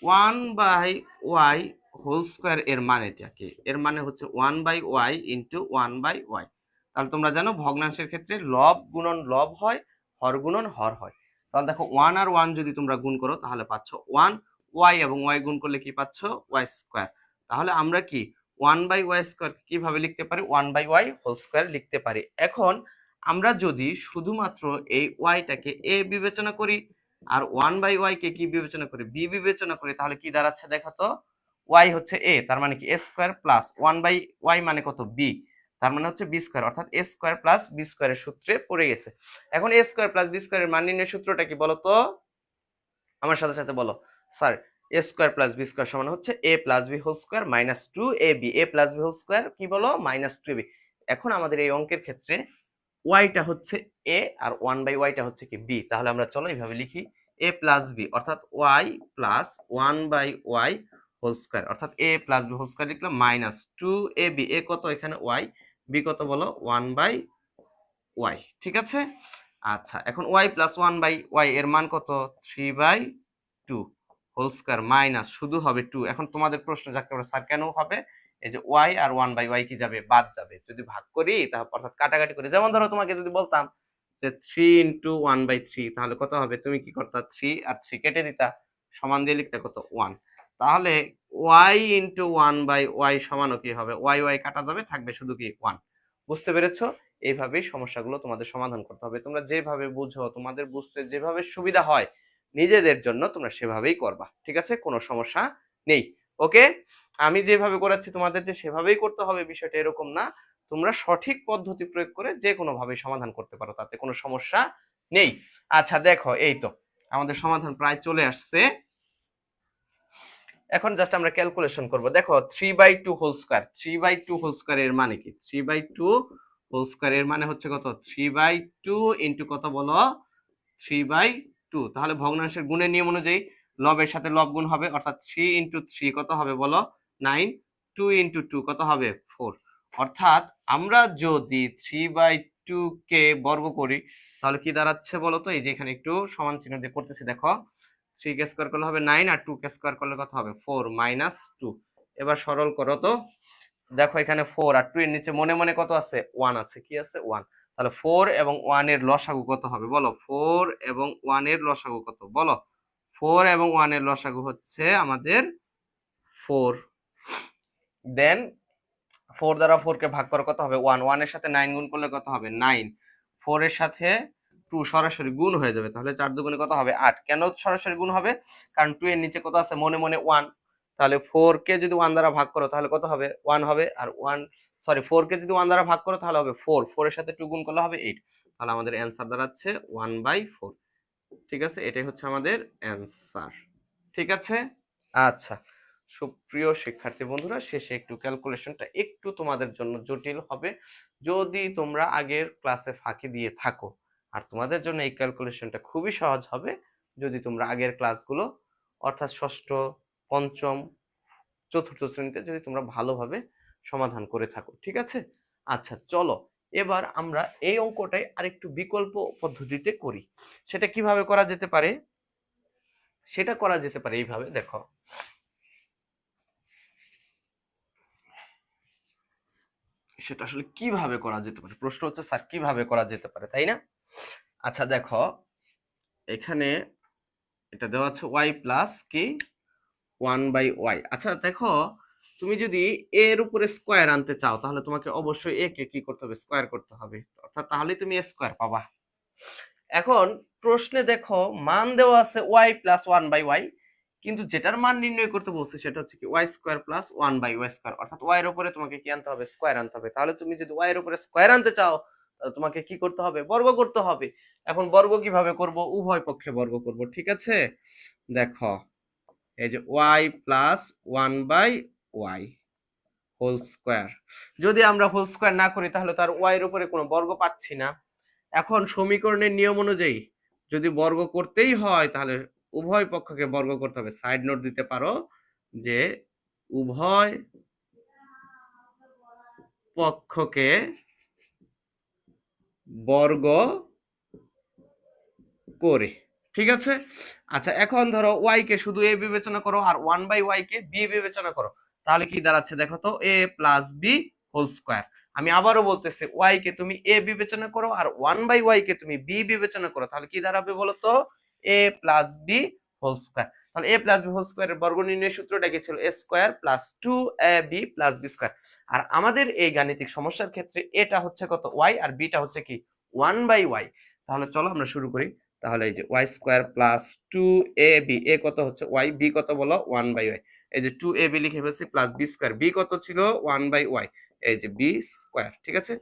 1/y হোল স্কয়ার এর মানেটা কি, এর মানে হচ্ছে 1/y ইন্টু 1/y। তাহলে তোমরা জানো ভগ্নাংশের ক্ষেত্রে লব গুণন লব হয়, হর গুণন হর হয়। তাহলে দেখো 1 আর 1 যদি তোমরা গুণ করো তাহলে পাচ্ছ 1, y এবং y গুণ করলে কি পাচ্ছ y স্কয়ার। তাহলে আমরা কি 1/y স্কয়ার কিভাবে লিখতে পারি, 1/y হোল স্কয়ার লিখতে পারি। এখন আমরা যদি শুধুমাত্র এই y-টাকে a বিবেচনা করি আর 1/y কে কি বিবেচনা করি, b বিবেচনা করি, তাহলে কি দাঁড়াচ্ছে দেখো তো, y হচ্ছে a, তার মানে কি a স্কয়ার প্লাস 1/y মানে কত b, তার মানে হচ্ছে b স্কয়ার, অর্থাৎ a স্কয়ার প্লাস b স্কয়ারের সূত্রে পড়ে গেছে। এখন a স্কয়ার প্লাস b স্কয়ারের মান নির্ণয়ের সূত্রটা কি বলো তো, আমার সাথে সাথে বলো, sir a square plus b square সমান হচ্ছে a plus b whole square minus 2ab, a plus b whole square কি বলো মাইনাস 2ab। এখন আমাদের এই অঙ্কের ক্ষেত্রে y টা হচ্ছে a আর 1/y টা হচ্ছে কি b, তাহলে আমরা চলো এইভাবে লিখি a প্লাস b অর্থাৎ y plus 1/y whole square, অর্থাৎ a plus b whole square লিখলাম মাইনাস 2ab, a কত এখানে y, b কত বলো 1/y। ঠিক আছে, আচ্ছা, এখন y প্লাস 1/y এর মান কত 3/2 হোল স্কয়ার মাইনাস শুধু হবে 2। এখন তোমাদের প্রশ্ন যাকে আমরা স্যার কেন হবে, এই যে y আর 1/y কি যাবে, বাদ যাবে। যদি ভাগ করি তাহলে অর্থাৎ কাটাকাটি করি, যেমন ধরো তোমাকে যদি বলতাম যে 3 ইন্টু 1/3 তাহলে কত হবে, তুমি কি করতা 3 আর 3 কেটে দিতা, সমান দিয়ে লিখতে কত 1। তাহলে y ইন্টু 1/y সমানও কি হবে, y কাটা যাবে, থাকবে শুধু কি 1। বুঝতে পেরেছো? এইভাবেই সমস্যাগুলো তোমাদের সমাধান করতে হবে। তোমরা যেভাবে বুঝো, তোমাদের বুঝতে যেভাবে সুবিধা হয় নিজেদের জন্য তোমরা সেভাবেই করবা। ঠিক আছে, কোনো সমস্যা নেই। ওকে, আমি যেভাবে করাচ্ছি তোমাদের যে সেভাবেই করতে হবে বিষয়টা এরকম না, তোমরা সঠিক পদ্ধতি প্রয়োগ করে যে কোনো ভাবে সমাধান করতে পারো, তাতে কোনো সমস্যা নেই। আচ্ছা দেখো, এই তো আমাদের সমাধান প্রায় চলে আসছে। এখন জাস্ট আমরা ক্যালকুলেশন করব। দেখো 3/2 হোল স্কয়ার, 3/2 হোল স্কয়ার এর মানে কি? 3/2 হোল স্কয়ার এর মানে হচ্ছে কত? 3/2 ইনটু কত বলো? 3/2। তাহলে ভগ্নাংশের গুণের নিয়ম অনুযায়ী লবের সাথে লব গুণ হবে, অর্থাৎ 3 ইনটু 3 কত হবে বলো? 9। 2 ইনটু 2 কত হবে? 4। অর্থাৎ আমরা যদি 3/2 কে বর্গ করি তাহলে কি দাঁড়াচ্ছে বলো তো? এই যে এখানে একটু সমান চিহ্ন দিয়ে করতেছি, দেখো 3 কে স্কয়ার করলে হবে 9, আর 2 কে স্কয়ার করলে কত হবে? 4 মাইনাস 2। এবার সরল করো তো। দেখো এখানে 4 আর 2 এর নিচে মনে মনে কত আছে? 1 আছে। কি আছে? 1। তাহলে 4 এবং 1 এর লসাগু কত হবে বলো? 4 এবং 1 এর লসাগু কত বলো? 4 এবং 1 এর লসাগু হচ্ছে আমাদের 4। দেন 4 দ্বারা 4 কে ভাগ করো, কত হবে? 1। 1 এর সাথে 9 গুণ করলে কত হবে? 9। 4 এর সাথে 2 সরাসরি গুণ হয়ে যাবে, তাহলে 4 দুগুণে কত হবে? 8। কেন সরাসরি গুণ হবে? কারণ 2 এর নিচে কত আছে? মনে মনে 1। তাহলে 4 কে যদি 1 দ্বারা ভাগ করো তাহলে কত হবে? 1 হবে। আর 4 কে যদি 1 দ্বারা ভাগ করো তাহলে হবে 4। 4 এর সাথে 2 গুণ করলে হবে 8। তাহলে আমাদের অ্যান্সার দাঁড়াচ্ছে 1/4। ঠিক আছে, এটাই হচ্ছে আমাদের অ্যান্সার। ঠিক আছে। আচ্ছা, সুপ্রিয় শিক্ষার্থী বন্ধুরা, শেষে একটু ক্যালকুলেশনটা একটু তোমাদের জন্য জটিল হবে যদি তোমরা আগের ক্লাসে ফাঁকি দিয়ে থাকো, আর তোমাদের জন্য এই ক্যালকুলেশনটা খুবই সহজ হবে যদি তোমরা আগের ক্লাসগুলো অর্থাৎ ষষ্ঠ, পঞ্চম, চতুর্থ শ্রেণীতে যদি তোমরা ভালোভাবে সমাধান করে থাকো। ঠিক আছে। আচ্ছা চলো, এবার আমরা এই অঙ্কটাই আরেকটু বিকল্প পদ্ধতিতে করি। সেটা কিভাবে করা যেতে পারে? সেটা করা যেতে পারে এইভাবে, দেখো সেটা আসলে কিভাবে করা যেতে পারে, প্রশ্ন হচ্ছে স্যার কিভাবে করা যেতে পারে, তাই না? আচ্ছা দেখো, এখানে এটা দেওয়া আছে y প্লাস কি 1/y। আচ্ছা দেখো, তুমি যদি এর উপরে স্কোয়ার আনতে চাও তাহলে তোমাকে অবশ্যই এ কে কি করতে হবে? স্কোয়ার করতে হবে, অর্থাৎ তাহলেই তুমি এ স্কোয়ার পাবা। এখন প্রশ্নে দেখো মান দেওয়া আছে y প্লাস 1/y, কিন্তু যেটার মান নির্ণয় করতে বলছে সেটা হচ্ছে কি y square plus 1/y square, অর্থাৎ y এর উপরে তোমাকে কি আনতে হবে? স্কোয়ার আনতে হবে। তাহলে তুমি যদি y এর উপরে স্কোয়ার আনতে চাও তাহলে তোমাকে কি করতে হবে? বর্গ করতে হবে। এখন বর্গ কিভাবে করব? উভয় পক্ষে বর্গ করব। ঠিক আছে, দেখো এই যে y plus 1/y whole square, যদি আমরা হোল স্কোয়ার না করি তাহলে তার y এর উপরে কোনো বর্গ পাচ্ছি না। এখন সমীকরণের নিয়ম অনুযায়ী যদি বর্গ করতেই হয় তাহলে উভয় পক্ষকে বর্গ করতে হবে। সাইড নোট দিতে পারো যে উভয় পক্ষকে বর্গ করে। ঠিক আছে। আচ্ছা এখন ধরো y কে শুধু a বিবেচনা করো আর 1/y কে b বিবেচনা করো, তাহলে কি দাঁড়াচ্ছে দেখো তো? a plus b whole square. আমি আবারও বলতেছি, y কে তুমি a বিবেচনা করো আর 1/y কে তুমি b বিবেচনা করো, তাহলে কি দাঁড়াবে বলো তো? a plus b whole square. তাহলে a প্লাস b হোল স্কোয়ারের বর্গ নির্ণয়ের সূত্রটা কি ছিল? a square plus 2ab plus b square. আর আমাদের এই গাণিতিক সমস্যার ক্ষেত্রে এটা হচ্ছে কত? y, আর bটা হচ্ছে কি 1/y। তাহলে চলো আমরা শুরু করি। তাহলে এই যে y square plus 2ab, a কত হচ্ছে y, b কত বলো? 1/y। এই যে 2ab লিখে ফেলছি প্লাস b স্কোয়ার, b কত ছিল? 1/y। এই যে b স্কোয়ার। ঠিক আছে,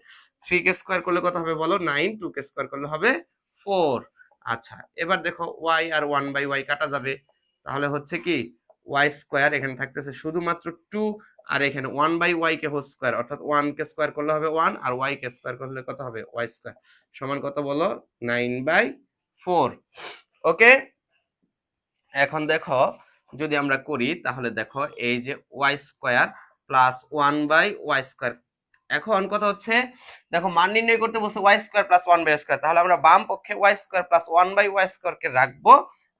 3 কে স্কোয়ার করলে কত হবে বলো? 9। 2 কে স্কোয়ার করলে হবে 4। আচ্ছা এবার দেখো y আর 1/y কাটা যাবে, তাহলে হচ্ছে কি y স্কোয়ার, এখানে থাকতেছে শুধুমাত্র 2, আর এখানে 1/y কে হোল স্কোয়ার, অর্থাৎ 1 কে স্কোয়ার করলে হবে 1, আর y কে স্কোয়ার করলে কত হবে? y স্কোয়ার সমান কত বলো? 9/4। ওকে, এখন দেখো যদি আমরা করি তাহলে দেখো এই যে y square plus 1/y square. এখন কথা হচ্ছে দেখো মান নির্ণয় করতে বলছে y square plus 1/y square, তাহলে আমরা বাম পক্ষে y square plus 1/y square কে রাখবো,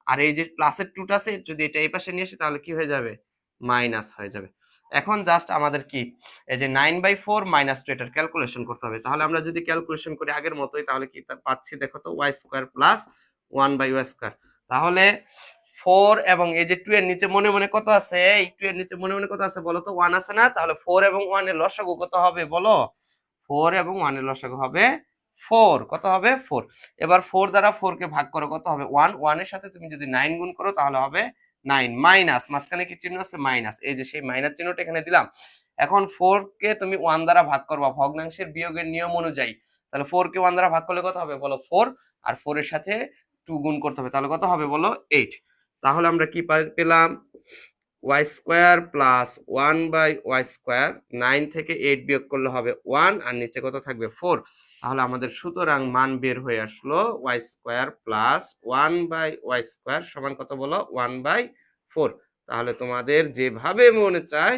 আর এই যে প্লাসের 2টা আছে যদি এটা এই পাশে নিয়ে আসি তাহলে কি হয়ে যাবে? মাইনাস হয়ে যাবে। এখন জাস্ট আমাদের কি এই যে 9/4 মাইনাস 2 এটার ক্যালকুলেশন করতে হবে। তাহলে আমরা যদি ক্যালকুলেশন করি আগের মতোই তাহলে কি পাচ্ছি দেখো তো? y square plus 1/y square. তাহলে 4 এবং এই যে 2 এর নিচে মনে মনে কত আছে? এই 2 এর নিচে মনে মনে কত আছে বলো তো? 1 আছে না? তাহলে 4 এবং 1 এর লসাগু কত হবে বলো? 4 এবং 1 এর লসাগু হবে 4। কত হবে? 4। এবার 4 দ্বারা 4 কে ভাগ করো, কত হবে? 1। 1 এর সাথে তুমি যদি 9 গুণ করো তাহলে হবে 9 মাইনাস মাঝখানে কি চিহ্ন আছে মাইনাস, এই যে সেই মাইনাস চিহ্নটা এখানে দিলাম। এখন 4 কে তুমি 1 দ্বারা ভাগ করবা ভগ্নাংশের বিয়োগের নিয়ম অনুযায়ী, তাহলে 4 কে 1 দ্বারা ভাগ করলে কত হবে বলো 4, আর 4 এর সাথে 2 গুণ করতে হবে, তাহলে কত হবে বলো 8। তাহলে আমরা কি পেলাম ওয়াই স্কোয়ার প্লাস 1/y², 9 থেকে 8 বিয়োগ করলে হবে 1, আর নিচে কত থাকবে 4। তাহলে আমাদের সুতরাং মান বের হয়ে আসলো y² প্লাস 1/y² সমান কত বলো 1/4। তাহলে তোমাদের যেভাবে মনে চায়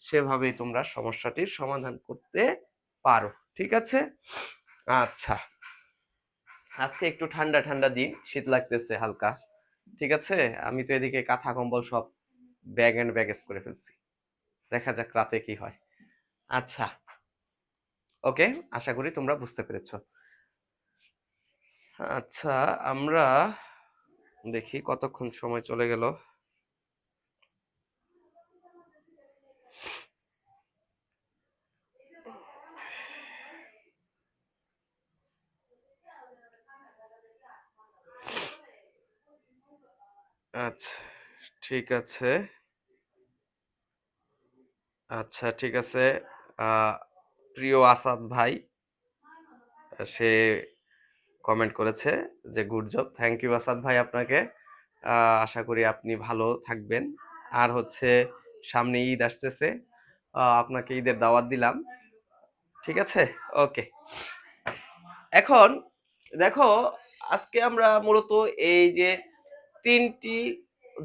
সেভাবেই তোমরা সমস্যাটির সমাধান করতে পারো, ঠিক আছে। আচ্ছা, আজকে একটু ঠান্ডা ঠান্ডা দিন, শীত লাগতেছে হালকা, ঠিক আছে। আমি তো এদিকে কাঁথা কম্বল সব ব্যাগ এন্ড ব্যাগেজ করে ফেলছি, দেখা যাক রাতে কি হয়। আচ্ছা, ওকে, আশা করি তোমরা বুঝতে পেরেছো। আচ্ছা, আমরা দেখি কতক্ষণ সময় চলে গেল। আচ্ছা ঠিক আছে, আচ্ছা ঠিক আছে। প্রিয় আসাদ ভাই, সে কমেন্ট করেছে যে good job, thank you Asad ভাই আপনাকে। আশা করি আপনি ভালো থাকবেন। আর হচ্ছে সামনে ঈদ আসতেছে, আপনাকে ঈদের দাওয়াত দিলাম, ঠিক আছে। ওকে, এখন দেখো আজকে আমরা মূলত এই যে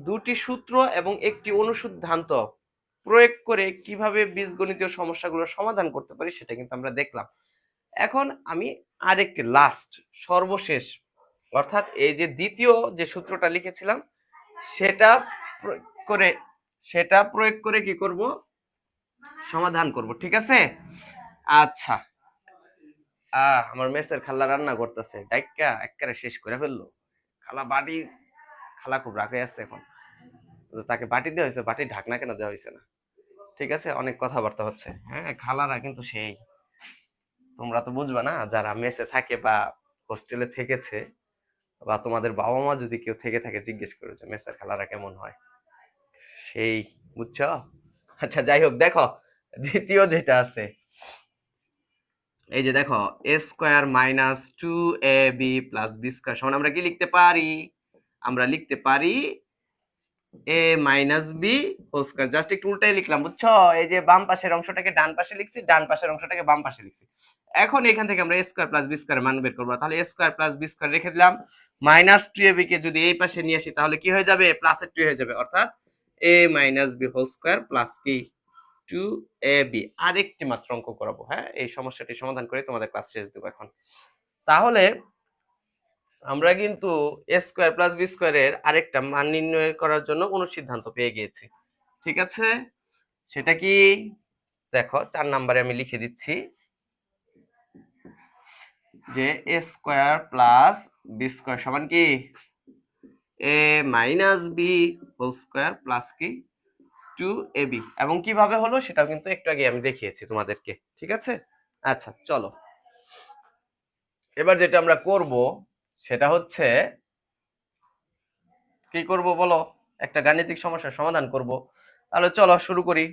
দুটি সূত্র এবং একটি অনুসিদ্ধান্ত প্রয়োগ করে কিভাবে বীজগণিতীয় সমস্যাগুলোর সমাধান করতে পারি সেটা কিন্তু আমরা দেখলাম। এখন আমি আরেকটি লাস্ট সর্বশেষ, অর্থাৎ এই যে দ্বিতীয় যে সূত্রটা লিখেছিলাম সেটা প্রয়োগ করে কি করব, সমাধান করব, ঠিক আছে। আচ্ছা, আমার মেসের খালা রান্না করতেছে, ডাইকা একেবারে শেষ করে ফেললো। খালা খুব রাগে আছে এখন, তাকে বাটি দেওয়া হয়েছে, বাটির ঢাকনা কেন দেওয়া হয়েছে না, ঠিক আছে। অনেক কথাবার্তা হচ্ছে, হ্যাঁ খালারা কিন্তু সেই, তোমরা তো বুঝবা না যারা মেসে থাকে বা হোস্টেলে থেকেছে, বা তোমাদের বাবা মা যদি কেউ থেকে থাকে জিজ্ঞেস করো যে মেসের খালারা কেমন হয়, সেই, বুঝছো। আচ্ছা যাই হোক, দেখো দ্বিতীয় যেটা আছে, এই যে দেখো a² - 2ab+b² সমান আমরা কি লিখতে পারি, আমরা লিখতে পারি a-b²। জাস্ট একটু উল্টাই লিখলাম, বুঝছো। এই যে বাম পাশের অংশটাকে ডান পাশে লিখছি, ডান পাশের অংশটাকে বাম পাশে লিখছি। এখন এখান থেকে আমরা a² + b² মান বের করবো, তাহলে a² + b² রেখে দিলাম, -2ab কে যদি এই পাশে নিয়ে আসি তাহলে কি হয়ে যাবে, প্লাসের 2 হয়ে যাবে, অর্থাৎ a-b² প্লাস কি 2ab। আরেকটি মাত্র অঙ্ক করাবো, হ্যাঁ এই সমস্যাটি সমাধান করে তোমাদের ক্লাস শেষ দেবো এখন। তাহলে আমরা কিন্তু a² + b² এর আরেকটা মান নির্ণয় করার জন্য অনুসিদ্ধান্ত পেয়ে গিয়েছি, ঠিক আছে। সেটা কি দেখো 4 নম্বরে আমি লিখে দিচ্ছি যে a² + b² সমান কি a-b² প্লাস কি 2ab। এবং কিভাবে হলো সেটাও কিন্তু একটু আগে আমি দেখিয়েছি তোমাদেরকে, ঠিক আছে। আচ্ছা চলো, এবার যেটা আমরা করব সেটা হচ্ছে কি করব বলো, একটা গাণিতিক সমস্যার সমাধান করব। তাহলে চলো শুরু করি।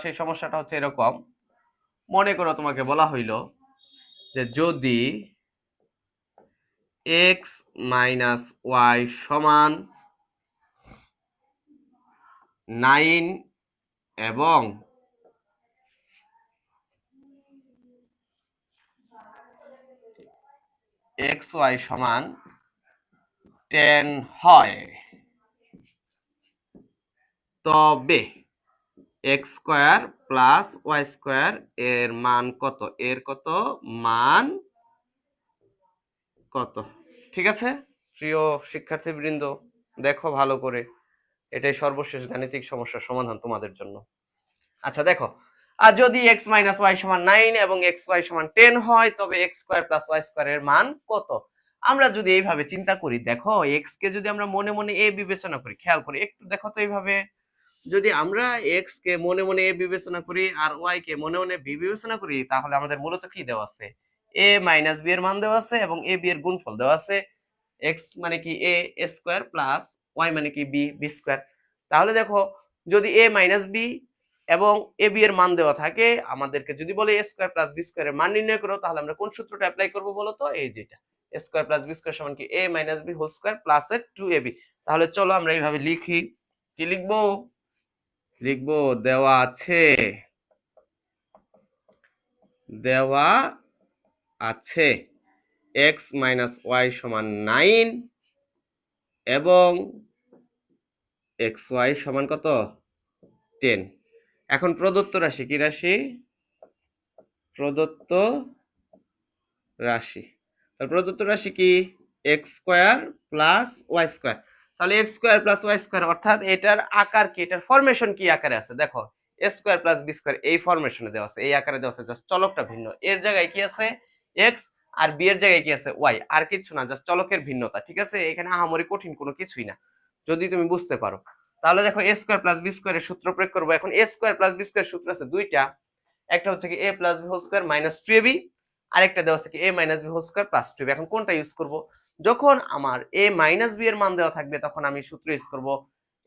সেই সমস্যাটা হচ্ছে এরকম, মনে করো তোমাকে বলা হইল যে যদি x - y সমান 9 এবং xy সমান 10 হয়, তবে x² + y² এর মান কত, এর কত মান কত, ঠিক আছে। প্রিয় শিক্ষার্থীবৃন্দ, দেখো ভালো করে, এটাই সর্বশেষ গাণিতিক সমস্যার সমাধান তোমাদের জন্য। আচ্ছা দেখো, আর যদি x - y সমান 9 এবং xy সমান 10 হয় তবে x² + y² এর মান কত। আমরা যদি এইভাবে চিন্তা করি, দেখো x কে যদি আমরা মনে মনে a বিবেচনা করি, খেয়াল করি একটু, দেখো তো এইভাবে যদি আমরা x কে মনে মনে a বিবেচনা করি আর y কে মনে মনে b বিবেচনা করি, তাহলে আমাদের মূলত কি দেওয়া আছে, a - b এর মান দেওয়া আছে এবং a b এর গুণফল দেওয়া আছে। x মানে কি a² + ওয়াই মানে কি বি, বি স্কোয়ার। তাহলে দেখো যদি এ মাইনাস বি এবং এ বি এর মান দেওয়া থাকে, আমাদেরকে যদি বলে এ স্কোয়ার প্লাস বি স্কোয়ারের মান নির্ণয় করো, তাহলে আমরা কোন সূত্রটা অ্যাপ্লাই করবো বলো তো? এই যেটা, A square plus B square সমান কি A minus B whole square plus এর 2ab। তাহলে চলো আমরা এইভাবে লিখি। কি লিখবো? লিখবো দেওয়া আছে, দেওয়া আছে x মাইনাস ওয়াই সমান 9 এবং এক্স ওয়াই সমান কত? 10। এখন প্রদত্ত রাশি, কি রাশি? প্রদত্ত রাশি। তাহলে প্রদত্ত রাশি কি? X square plus Y square. তাহলে X square plus Y square অর্থাৎ এটার আকার কি, এটার ফরমেশন কি আকারে আছে দেখো, এ স্কোয়ার প্লাস বি স্কোয়ার এই ফরমেশনে দেওয়া আছে, এই আকারে দেওয়া আছে, জাস্ট চলকটা ভিন্ন। এর জায়গায় কি আছে? এক্স, আর বি এর জায়গায় কি আছে? ওয়াই। আর কিছু না, জাস্ট চলকের ভিন্নতা, ঠিক আছে? এখানে আহামরি কঠিন কোনো কিছুই না যদি তুমি বুঝতে পারো। তাহলে দেখো এ স্কোয়ার প্লাস বি স্কোয়ারের সূত্র প্রয়োগ করবো। এখন A square plus B square সূত্র আছে দুইটা, একটা হচ্ছে কি A plus B whole square minus 2ab, আরেকটা দেওয়া আছে কি A minus B whole square plus 2ab। এখন কোনটা ইউজ করব? যখন আমার এ মাইনাস বি এর মান দেওয়া থাকবে তখন আমি সূত্র ইউজ করব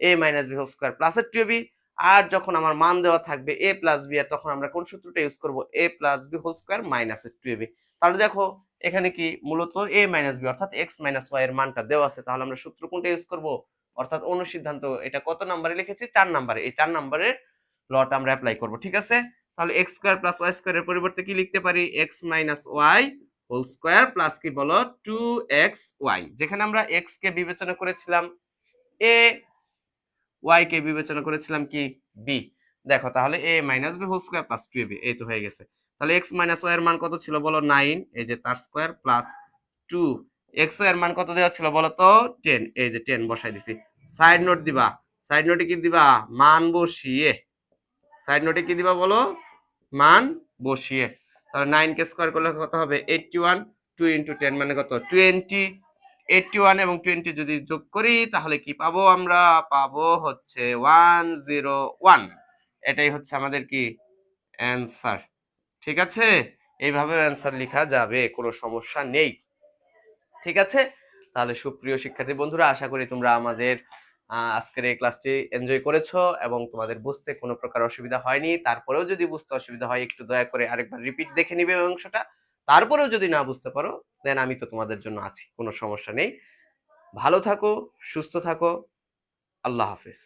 A minus B whole square plus এর 2ab, আর যখন আমার মান দেওয়া থাকবে এ প্লাস বি এর, তখন আমরা কোন সূত্রটা ইউজ করব? A plus B whole square minus এর 2ab। তাহলে দেখো এখানে কি মূলত এ মাইনাস বি অর্থাৎ এক্স মাইনাস ওয়াই এর মানটা দেওয়া আছে, তাহলে আমরা সূত্র কোনটা ইউজ করব? অর্থাৎ অনুসিদ্ধান্ত, এটা কত নম্বরে লিখেছি? 4 নম্বরে। এই 4 নম্বরের লটা আমরা অ্যাপ্লাই করব, ঠিক আছে? তাহলে এক্স স্কোয়ার প্লাস ওয়াই স্কোয়ারের পরিবর্তে কি লিখতে পারি? X minus y whole square plus কি বলো? 2xy। যেখানে আমরা এক্স কে বিবেচনা করেছিলাম এ, ওয়াই কে বিবেচনা করেছিলাম কি বি। দেখো তাহলে A minus B whole square plus 2ab, এই তো হয়ে গেছে। তাহলে এক্স মাইনাস ওয়াই এর মান কত ছিল বলো? 9, এই যে তার স্কোয়ার প্লাস 2, এক্স ওয়াই এর মান কত দেওয়া ছিল বলো তো? 10, এই যে 10 বসাই দিছি। সাইড নোট দিবা, সাইড নোটে কি দিবা? মান বসিয়ে। সাইড নোটে কি দিবা বলো? মান বসিয়ে। তাহলে 9 কে স্কয়ার করলে কত হবে? 81, 2 ইনটু 10 মানে কত? 20। 81 এবং 20 যদি যোগ করি তাহলে কি পাবো আমরা? পাবো হচ্ছে 101। এটাই হচ্ছে আমাদের কি অ্যানসার, ঠিক আছে? এইভাবে অ্যানসার লেখা যাবে, কোনো সমস্যা নেই, ঠিক আছে? তাহলে সুপ্রিয় শিক্ষার্থী বন্ধুরা, আশা করি তোমরা আমাদের আজকের এই ক্লাসটি এনজয় করেছো এবং তোমাদের বুঝতে কোনো প্রকার অসুবিধা হয়নি। তারপরেও যদি বুঝতে অসুবিধা হয় একটু দয়া করে আরেকবার রিপিট দেখে নিবে ওই অংশটা। তারপরেও যদি না বুঝতে পারো দেন আমি তো তোমাদের জন্য আছি, কোনো সমস্যা নেই। ভালো থাকো, সুস্থ থাকো, আল্লাহ হাফেজ।